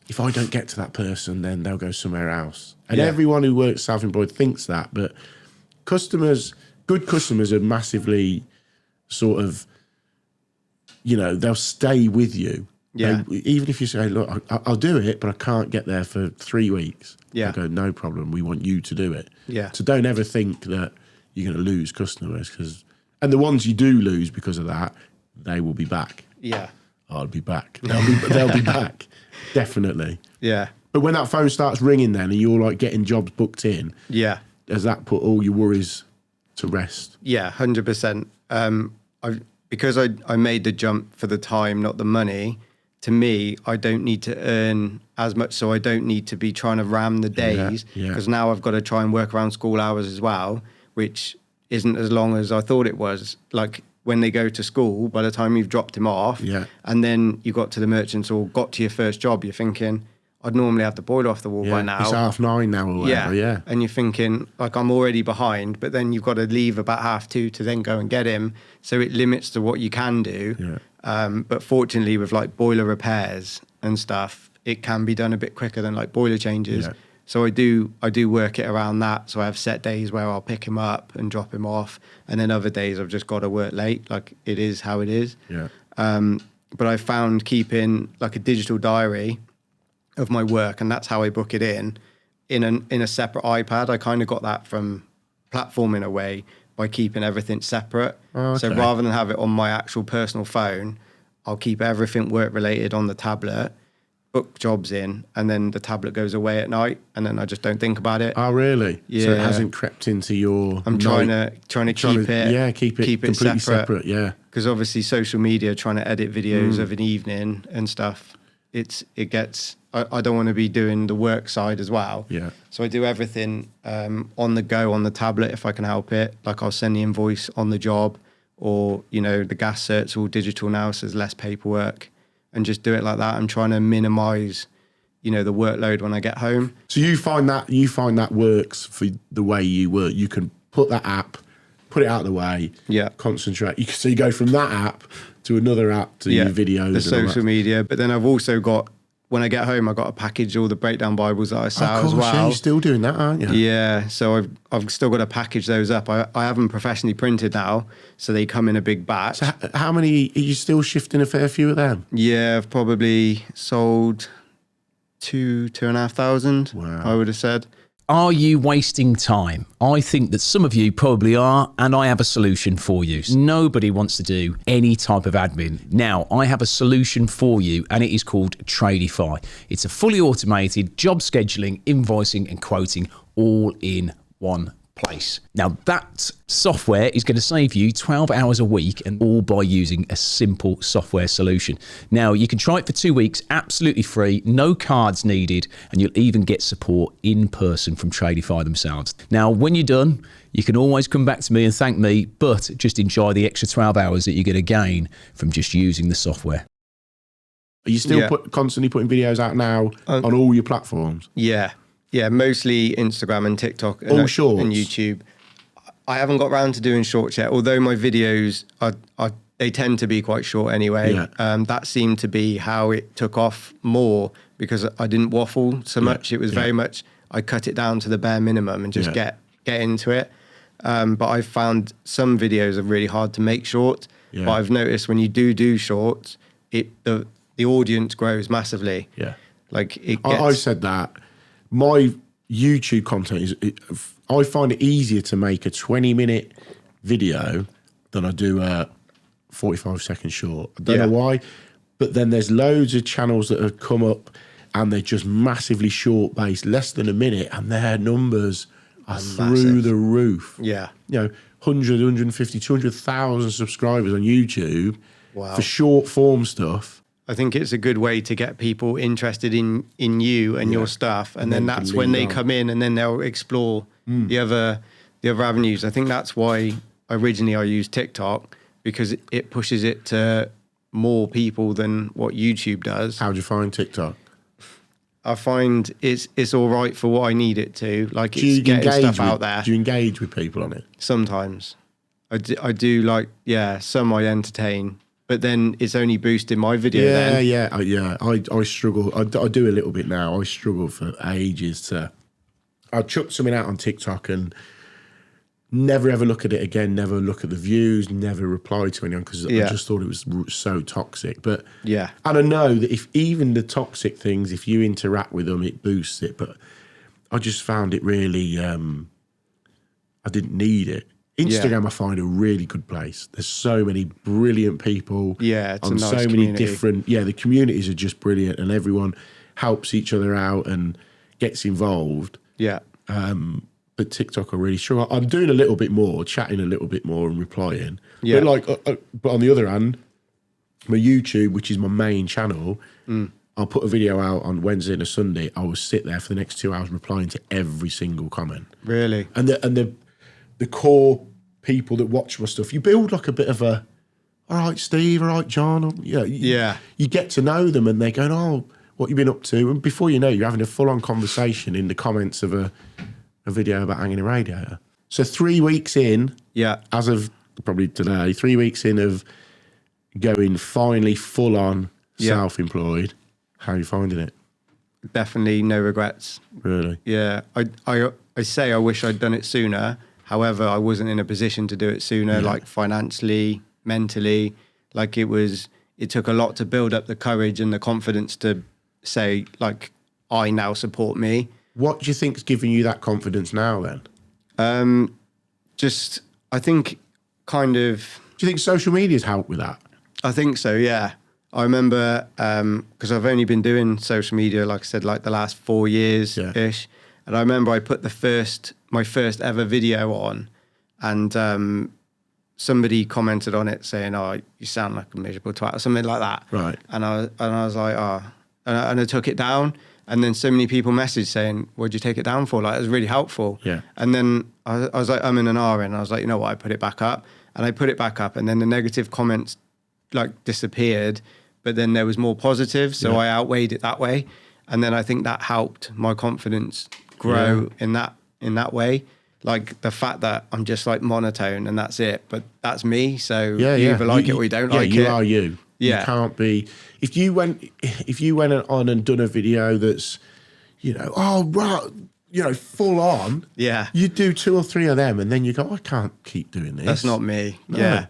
if I don't get to that person, then they'll go somewhere else. And everyone who works self-employed thinks that, but good customers are massively sort of, you know, they'll stay with you.
Yeah.
Even if you say, look, I'll do it, but I can't get there for 3 weeks.
Yeah.
I go, no problem. We want you to do it.
Yeah.
So don't ever think that you're going to lose customers, and the ones you do lose because of that, they will be back.
Yeah.
I'll be back. They'll be back. Definitely.
Yeah.
But when that phone starts ringing then and you're like getting jobs booked in, does that put all your worries to rest?
Yeah, 100%. Because I made the jump for the time, not the money, to me, I don't need to earn as much, so I don't need to be trying to ram the days, because now I've got to try and work around school hours as well, which isn't as long as I thought it was. Like when they go to school, by the time you've dropped him off, and then you got to the merchants or got to your first job, you're thinking, I'd normally have the boiler off the wall by now.
It's 9:30 now or whatever,
And you're thinking, like, I'm already behind, but then you've got to leave about 2:30 to then go and get him. So it limits to what you can do. But fortunately, with like boiler repairs and stuff, it can be done a bit quicker than like boiler changes. So I do work it around that. So I have set days where I'll pick him up and drop him off, and then other days I've just got to work late. Like, it is how it is. But I found keeping like a digital diary of my work, and that's how I book it in a separate iPad. I kind of got that from Platform in a way by keeping everything separate. So rather than have it on my actual personal phone, I'll keep everything work related on the tablet, book jobs in, and then the tablet goes away at night, and then I just don't think about it.
Oh, really?
Yeah.
So it hasn't crept into your.
I'm trying to keep it.
Keep it completely separate. Yeah.
Because obviously social media, trying to edit videos of an evening and stuff, it gets. I don't want to be doing the work side as well.
Yeah.
So I do everything on the go on the tablet if I can help it. Like I'll send the invoice on the job, or the gas cert's all digital now, so there's less paperwork, and just do it like that. I'm trying to minimise, the workload when I get home.
So you find that works for the way you work. You can put that app, put it out of the way.
Yeah.
Concentrate. So you go from that app to another app to your videos.
The social media, but then I've also got. When I get home, I've got to package all the breakdown Bibles that I sell as well.
Yeah, you're still doing that, aren't you?
Yeah, so I've still got to package those up. I have them professionally printed now, so they come in a big batch.
So how many, are you still shifting a fair few of them?
Yeah, I've probably sold 2,500, I would have said.
Are you wasting time? I think that some of you probably are, and I have a solution for you. Nobody wants to do any type of admin. Now, I have a solution for you, and it is called Tradify. It's a fully automated job scheduling, invoicing, and quoting all in one place. Now, that software is going to save you 12 hours a week, and all by using a simple software solution. Now, you can try it for 2 weeks, absolutely free, no cards needed, and you'll even get support in person from Tradify themselves. Now, when you're done, you can always come back to me and thank me, but just enjoy the extra 12 hours that you're going to gain from just using the software.
Are you still constantly putting videos out now on all your platforms?
Yeah, mostly Instagram and TikTok and
shorts.
And YouTube. I haven't got around to doing shorts yet, although my videos are they tend to be quite short anyway.
Yeah.
That seemed to be how it took off more because I didn't waffle so much. It was very much, I cut it down to the bare minimum and just get into it. But I found some videos are really hard to make short. Yeah. But I've noticed when you do shorts, the audience grows massively.
Yeah.
Like
I've said that. My YouTube content I find it easier to make a 20-minute video than I do a 45-second short. I don't know why, but then there's loads of channels that have come up and they're just massively short based, less than a minute, and their numbers are through the roof.
Yeah.
100, 150, 200,000 subscribers on YouTube for short form stuff.
I think it's a good way to get people interested in you and your stuff. And then that's when they come in and then they'll explore the other avenues. I think that's why originally I used TikTok, because it pushes it to more people than what YouTube does.
How do you find TikTok?
I find it's all right for what I need it to. Like, it's getting stuff out there.
Do you engage with people on it?
Sometimes. I do like, some I entertain. But then it's only boosting my video then.
Yeah. I struggle. I do a little bit now. I struggle for ages to... I chuck something out on TikTok and never ever look at it again, never look at the views, never reply to anyone because I just thought it was so toxic. But and I know that if even the toxic things, if you interact with them, it boosts it. But I just found it really... I didn't need it. Instagram, I find a really good place. There's so many brilliant people.
Yeah, it's
on
a nice
so many
community.
different. Yeah, the communities are just brilliant, and everyone helps each other out and gets involved.
Yeah.
But TikTok, I really struggle. I'm doing a little bit more, chatting a little bit more, and replying.
Yeah.
But on the other hand, my YouTube, which is my main channel, I'll put a video out on Wednesday and a Sunday. I will sit there for the next 2 hours replying to every single comment.
Really?
And the core people that watch my stuff, you build like a bit of a, all right, Steve, all right, John. You get to know them and they're going, oh, what you been up to? And before you know, you're having a full-on conversation in the comments of a video about hanging a radiator. So 3 weeks in, as of probably today, 3 weeks in of going finally full-on self-employed, how are you finding it?
Definitely no regrets.
Really?
Yeah. I say I wish I'd done it sooner. However, I wasn't in a position to do it sooner, like financially, mentally. Like it took a lot to build up the courage and the confidence to say, like, I now support me.
What do you think's giving you that confidence now then?
I think kind of...
Do you think social media's helped with that?
I think so, yeah. I remember, because I've only been doing social media, like I said, like the last 4 years-ish. And I remember I put my first ever video on, and somebody commented on it saying, "Oh, you sound like a miserable twat," or something like that.
Right.
And I was like, "Oh," and I took it down. And then so many people messaged saying, "What'd you take it down for?" Like, it was really helpful.
Yeah.
And then I was like, I'm in an R, and I was like, you know what? I put it back up, and I put it back up, and then the negative comments like disappeared, but then there was more positive, so I outweighed it that way. And then I think that helped my confidence grow in that way. Like the fact that I'm just like monotone and that's it, but that's me. So you either like it or you don't like it.
You are you.
Yeah.
You can't be. If you went on and done a video that's, full on.
Yeah.
You do 2 or 3 of them and then you go, I can't keep doing this.
That's not me.
No.
Yeah.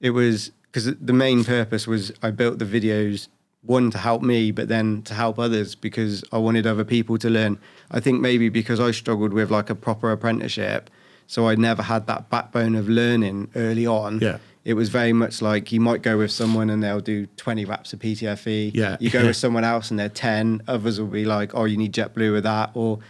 It was because the main purpose was I built the videos, one, to help me, but then to help others because I wanted other people to learn. I think maybe because I struggled with like a proper apprenticeship, so I never had that backbone of learning early on.
Yeah.
It was very much like you might go with someone and they'll do 20 wraps of PTFE.
Yeah.
You go with someone else and they're 10. Others will be like, oh, you need JetBlue with that. Or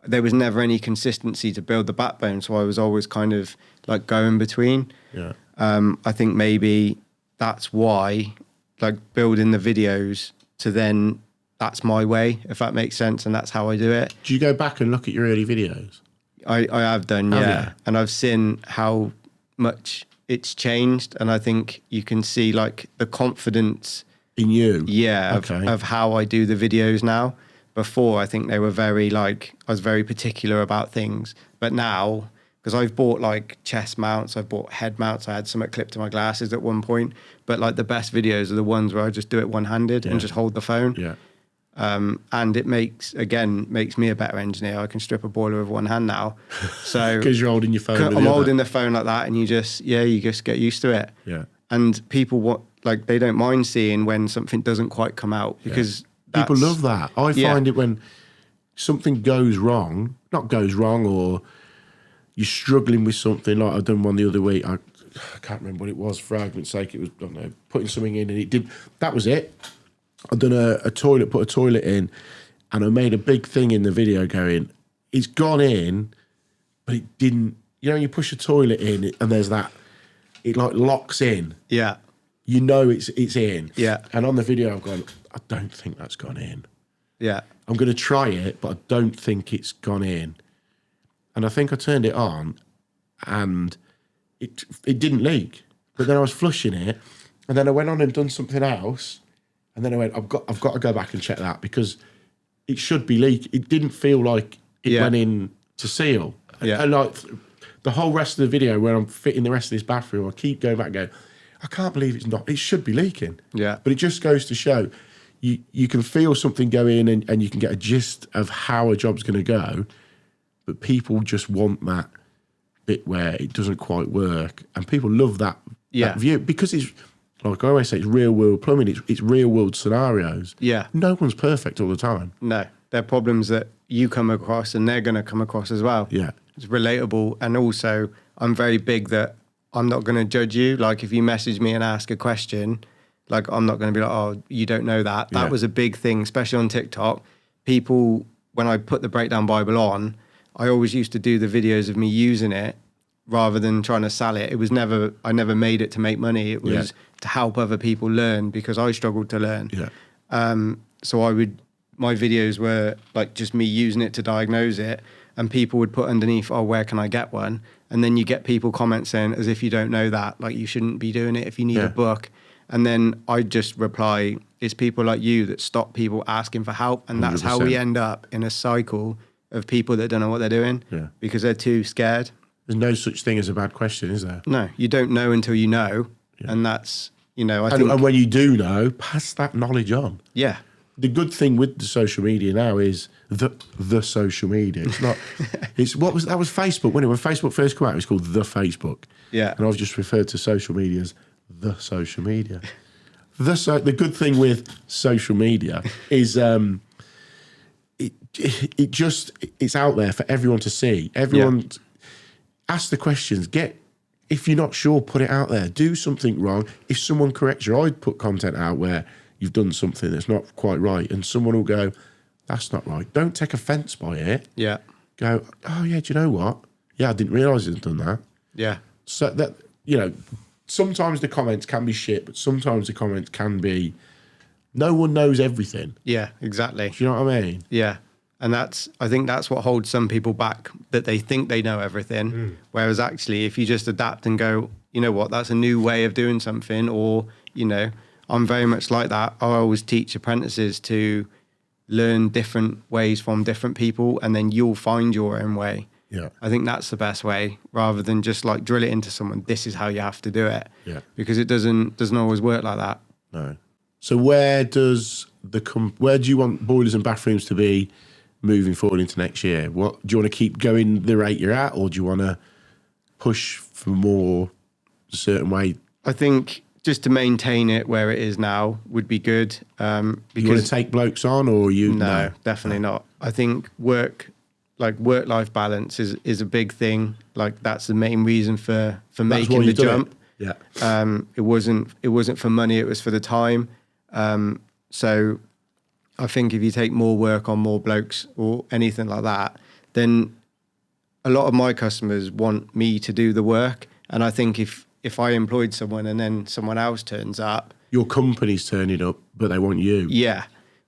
there was never any consistency to build the backbone. So I was always kind of like going between.
Yeah.
I think maybe that's why, like building the videos to then, that's my way, if that makes sense. And that's how I do it.
Do you go back and look at your early videos?
I have done, yeah. And I've seen how much it's changed. And I think you can see like the confidence
in you.
Yeah. Of how I do the videos now. Before, I think they were very like, I was very particular about things. But now because I've bought like chest mounts, I've bought head mounts. I had some clipped to my glasses at one point, but like the best videos are the ones where I just do it one-handed and just hold the phone.
Yeah.
And it makes me a better engineer. I can strip a boiler with one hand now. So
Because you're holding your phone.
I'm holding the phone like that, and you just get used to it.
Yeah.
And people they don't mind seeing when something doesn't quite come out, because
people love that. I find it when something not goes wrong, or you're struggling with something. Like I've done one the other week. I can't remember what it was. For argument's sake, it was, I don't know, putting something in, and it did. That was it. I've done a toilet, put a toilet in, and I made a big thing in the video going, it's gone in, but it didn't. You know, you push a toilet in, and there's that, it like locks in.
Yeah.
You know it's in.
Yeah.
And on the video, I've gone, I don't think that's gone in.
Yeah.
I'm going to try it, but I don't think it's gone in. And I think I turned it on, and it didn't leak. But then I was flushing it, and then I went on and done something else. And then I went, I've got to go back and check that, because it should be leak. It didn't feel like it went in to seal.
Yeah.
And like the whole rest of the video, where I'm fitting the rest of this bathroom, I keep going back and going, I can't believe it's not. It should be leaking.
Yeah.
But it just goes to show you can feel something go in, and you can get a gist of how a job's going to go. But people just want that bit where it doesn't quite work. And people love that view, because it's, like I always say, it's real world plumbing. It's real world scenarios.
Yeah.
No one's perfect all the time.
No, they're problems that you come across and they're going to come across as well.
Yeah.
It's relatable. And also, I'm very big that I'm not going to judge you. Like, if you message me and ask a question, like, I'm not going to be like, oh, you don't know that. That was a big thing, especially on TikTok. People, when I put the Breakdown Bible on, I always used to do the videos of me using it rather than trying to sell it. I never made it to make money. It was to help other people learn, because I struggled to learn.
Yeah.
So my videos were like just me using it to diagnose it, and people would put underneath, oh, where can I get one? And then you get people comment saying, as if you don't know that, like, you shouldn't be doing it if you need a book. And then I just reply, it's people like you that stop people asking for help. And that's 100%. How we end up in a cycle of people that don't know what they're doing because they're too scared.
There's no such thing as a bad question, is there?
No, you don't know until you know. Yeah. And that's, I think...
And when you do know, pass that knowledge on.
Yeah.
The good thing with the social media now is the social media. It's not... that was Facebook, wasn't it? When Facebook first came out, it was called the Facebook.
Yeah.
And I've just referred to social media as the social media. The good thing with social media is it's out there for everyone to see. Everyone ask the questions. If you're not sure, put it out there. Do something wrong. If someone corrects you, I'd put content out where you've done something that's not quite right, and someone will go, that's not right. Don't take offense by it.
Yeah.
Go, oh yeah, do you know what? Yeah, I didn't realise you'd done that.
Yeah.
So that, sometimes the comments can be shit, but sometimes the comments can be, no one knows everything.
Yeah, exactly.
Do you know what I mean?
Yeah. And I think that's what holds some people back, that they think they know everything. Whereas actually, if you just adapt and go, you know what, that's a new way of doing something, or, I'm very much like that. I always teach apprentices to learn different ways from different people, and then you'll find your own way.
Yeah.
I think that's the best way, rather than just like drill it into someone. This is how you have to do it.
Yeah.
Because it doesn't always work like that.
No. So where do you want boilers and bathrooms to be moving forward into next year? What do you want to keep going the rate you're at, or do you want to push for more a certain way?
I think just to maintain it where it is now would be good. Because
you want to take blokes on, or you?
No, definitely not. I think work-life balance is a big thing. Like, that's the main reason for making the jump.
Yeah.
It wasn't for money. It was for the time. So I think if you take more work on more blokes or anything like that, then a lot of my customers want me to do the work. And I think if I employed someone and then someone else turns up,
your company's turning up, but they want you.
Yeah.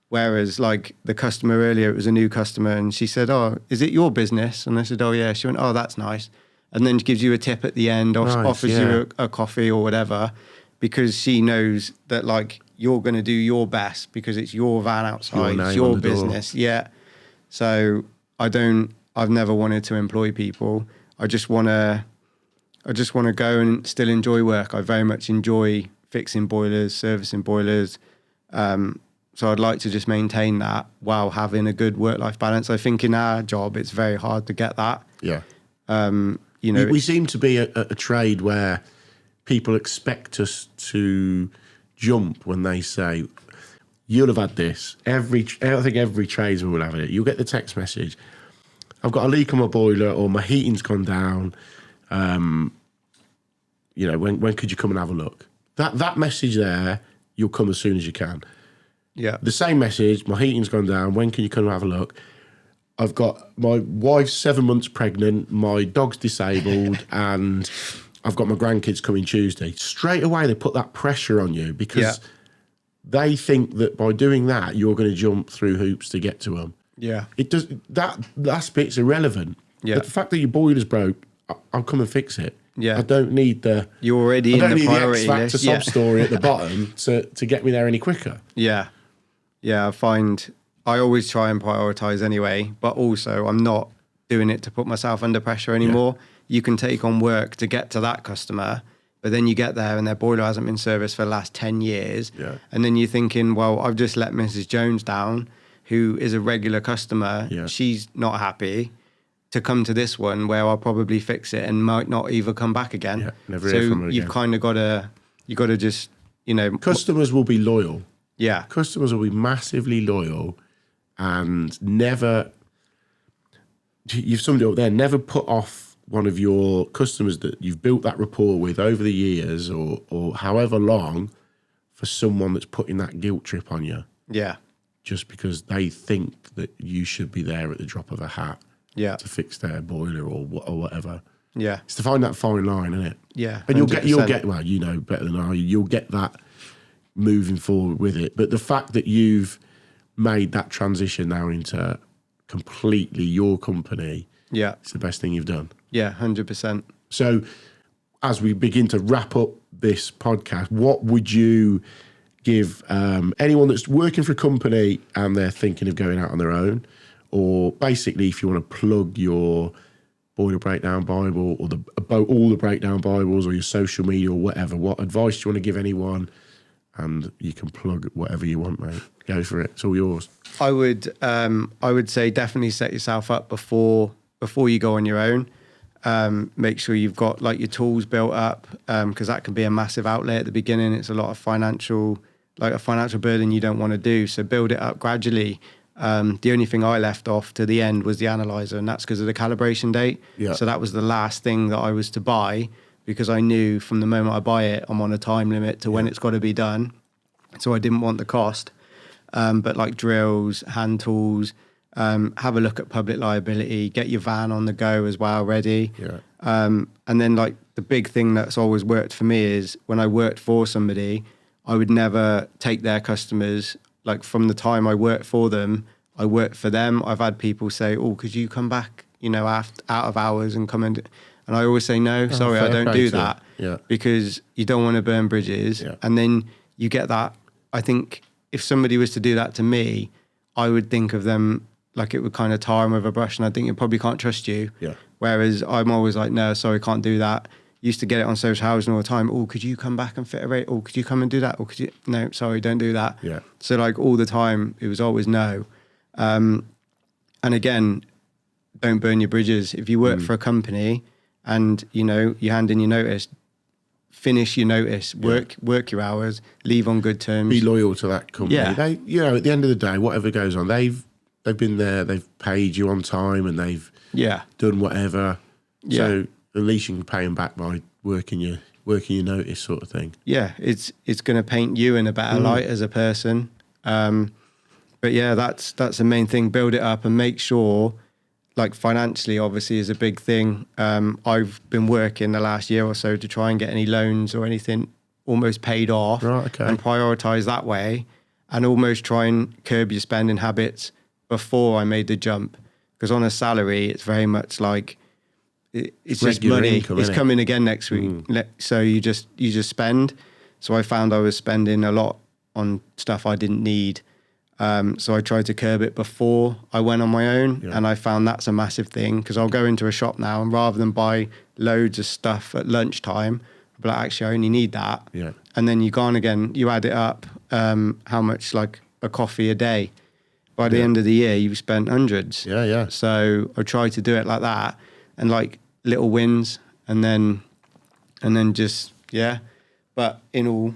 Whereas, like, the customer earlier, it was a new customer, and she said, oh, is it your business? And I said, oh, yeah. She went, oh, that's nice. And then she gives you a tip at the end, offers you a coffee or whatever, because she knows that, like, you're going to do your best because it's your van outside, it's your business. Yeah. So I've never wanted to employ people. I just want to go and still enjoy work. I very much enjoy fixing boilers, servicing boilers. So I'd like to just maintain that while having a good work-life balance. I think in our job, it's very hard to get that.
Yeah.
You know,
We seem to be a trade where people expect us to jump when they say, you'll have had this. I think every tradesman will have it. You'll get the text message, I've got a leak on my boiler, or my heating's gone down. You know, when could you come and have a look? That message there, you'll come as soon as you can.
yeah,
The same message, my heating's gone down, when can you come and have a look? I've got my wife's 7 months pregnant, my dog's disabled, and I've got my grandkids coming Tuesday. Straight away, they put that pressure on you because they think that by doing that, you're going to jump through hoops to get to them.
yeah,
It does that last bit's irrelevant.
Yeah.
But the fact that your boiler's broke, I'll come and fix it.
Yeah.
I don't need the
you're already in the priority
X Factor
list.
sub story at the bottom to get me there any quicker.
Yeah. Yeah, I find I always try and prioritize anyway, but also I'm not doing it to put myself under pressure anymore. You can take on work to get to that customer, but then you get there and their boiler hasn't been serviced for the last 10 years.
Yeah.
And then you're thinking, well, I've just let Mrs. Jones down, who is a regular customer.
Yeah.
She's not happy to come to this one where I'll probably fix it and might not even come back again.
Yeah, never hear from her
you've
again.
kind of got to just, you know,
Customers will be loyal.
yeah,
Customers will be massively loyal and never, you've summed it up there, never put off one of your customers that you've built that rapport with over the years or however long for someone that's putting that guilt trip on you
yeah,
just because they think that you should be there at the drop of a hat
yeah,
to fix their boiler or whatever.
yeah.
It's to find that fine line, isn't it?
Yeah,
And you'll
100%.
get, well, you know better than I, you'll get that moving forward with it. But the fact that you've made that transition now into completely your company,
Yeah,
it's the best thing you've done.
yeah, 100%.
So as we begin to wrap up this podcast, what would you give anyone that's working for a company and they're thinking of going out on their own, or basically if you want to plug your boiler breakdown Bible or about all the breakdown Bibles or your social media or whatever, what advice do you want to give anyone? And you can plug whatever you want, mate. Go for it. It's all yours.
I would say definitely set yourself up before you go on your own. Make sure you've got like your tools built up, because that can be a massive outlay at the beginning. It's a lot of financial burden you don't want to do. So build it up gradually. The only thing I left off to the end was the analyzer, and that's because of the calibration date.
Yeah.
So that was the last thing that I was to buy, because I knew from the moment I buy it, I'm on a time limit to when it's got to be done. So I didn't want the cost. But like drills, hand tools, have a look at public liability, get your van on the go as well ready.
Yeah.
And then like the big thing that's always worked for me is when I worked for somebody, I would never take their customers. Like from the time I worked for them, I worked for them. I've had people say, "Oh, could you come back, you know, out of hours and come and I always say, no, sorry, I
fair
don't
play
do
to you.
that.
Yeah.
Because you don't want to burn bridges.
Yeah.
And then you get that. I think if somebody was to do that to me, I would think of them like it would kind of tar them with a brush, and I think you probably can't trust you.
Yeah.
Whereas I'm always like, no, sorry, can't do that. Used to get it on social housing all the time. Oh, could you come back and fit a rate? Or could you come and do that? Or could you? No, sorry, don't do that.
Yeah.
So like all the time, it was always no. And again, don't burn your bridges. If you work for a company and you know you hand in your notice, finish your notice, work your hours, leave on good terms.
Be loyal to that company.
Yeah.
They, you know, at the end of the day, whatever goes on, they've been there, they've paid you on time, and they've
Yeah,
done whatever.
Yeah.
So at least you can pay them back by working your notice, sort of thing.
yeah. It's going to paint you in a better light as a person. But yeah, that's the main thing. Build it up and make sure, like financially, obviously, is a big thing. I've been working the last year or so to try and get any loans or anything almost paid off,
Right, okay.
and prioritize that way, and almost try and curb your spending habits before I made the jump. Because on a salary, it's very much like it's just
Regular
money.
income,
It's
innit?
coming again next week. So you just spend. So I found I was spending a lot on stuff I didn't need. So I tried to curb it before I went on my own, and I found that's a massive thing, because I'll go into a shop now and rather than buy loads of stuff at lunchtime, I'll be like, actually, I only need that.
Yeah.
And then you go on again, you add it up, how much like a coffee a day. By the end of the year, you've spent hundreds.
Yeah, yeah.
So I try to do it like that, and like little wins, and then just, yeah. But in all,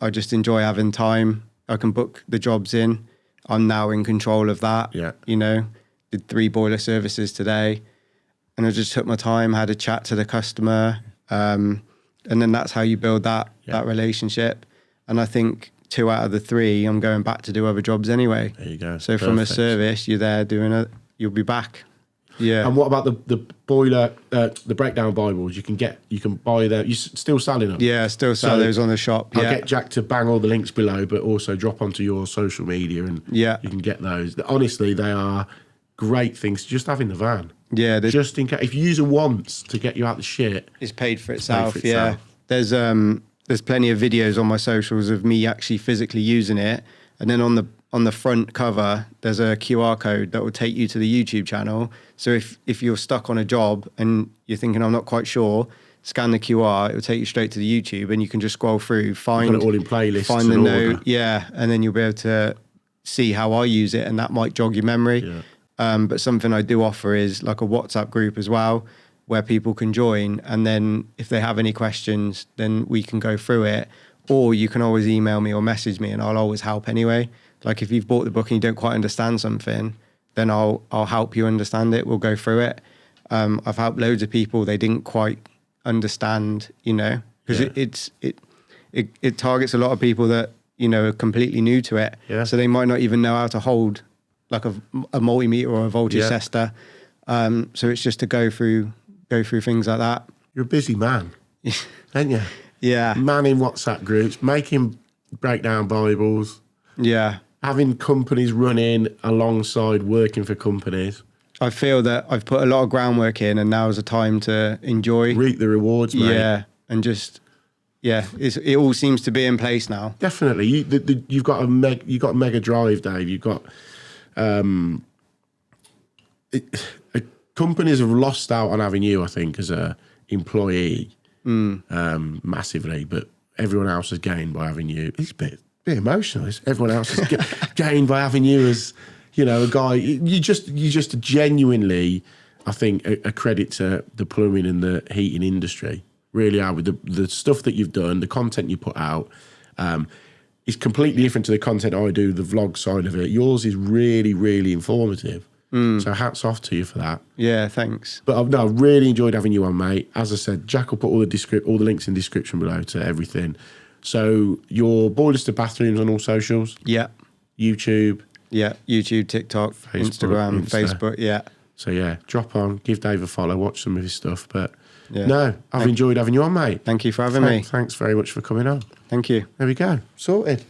I just enjoy having time. I can book the jobs in. I'm now in control of that.
Yeah.
You know, did 3 boiler services today, and I just took my time, had a chat to the customer, and then that's how you build that relationship. And I think 2 out of the 3, I'm going back to do other jobs anyway.
There you go.
So from a service, you're there doing it. You'll be back. Yeah.
And what about the boiler, the breakdown Bibles? You can buy them. You still selling them?
Yeah, still sell those on the shop.
I'll
Yeah.
get Jack to bang all the links below, but also drop onto your social media, and you can get those. Honestly, they are great things. Just having the van.
Yeah.
Just in case, if you use them once to get you out the shit,
It's paid for itself.
for
Yeah.
itself.
There's plenty of videos on my socials of me actually physically using it, and then on the front cover there's a QR code that will take you to the YouTube channel. So if you're stuck on a job and you're thinking I'm not quite sure, scan the QR, it will take you straight to the YouTube, and you can just scroll through, find
got it all in playlists,
find the
and
note,
order.
and then you'll be able to see how I use it, and that might jog your memory. But something I do offer is like a WhatsApp group as well, where people can join, and then if they have any questions, then we can go through it. Or you can always email me or message me, and I'll always help anyway. Like if you've bought the book and you don't quite understand something, then I'll help you understand it. We'll go through it. I've helped loads of people, they didn't quite understand, you know, because it targets a lot of people that, you know, are completely new to it.
Yeah.
So they might not even know how to hold like a multimeter or a voltage tester. So it's just to go through things like that.
you're a busy man, aren't you?
Yeah.
Manning WhatsApp groups, making breakdown Bibles, having companies running alongside working for companies.
I feel that I've put a lot of groundwork in, and now is the time to enjoy.
Reap the rewards, mate.
Yeah, and just, it all seems to be in place now.
Definitely. You've got a mega drive, Dave. You've got companies have lost out on having you, I think, as a employee massively, but everyone else has gained by having you. It's a bit emotional. Everyone else has gained by having you as, you know, a guy. You just genuinely, I think, a credit to the plumbing and the heating industry. Really are, with the stuff that you've done, the content you put out. Is completely different to the content I do, the vlog side of it. Yours is really, really informative. So hats off to you for that.
Yeah, thanks.
But I've really enjoyed having you on, mate. As I said, Jack will put all the links in the description below to everything. So your boilers to bathrooms on all socials?
Yeah.
YouTube?
Yeah, YouTube, TikTok, Instagram, Facebook, yeah.
So yeah, drop on, give Dave a follow, watch some of his stuff. But I've
Thank
enjoyed having you on, mate.
you for having me.
Thanks very much for coming on.
Thank you.
There we go. Sorted.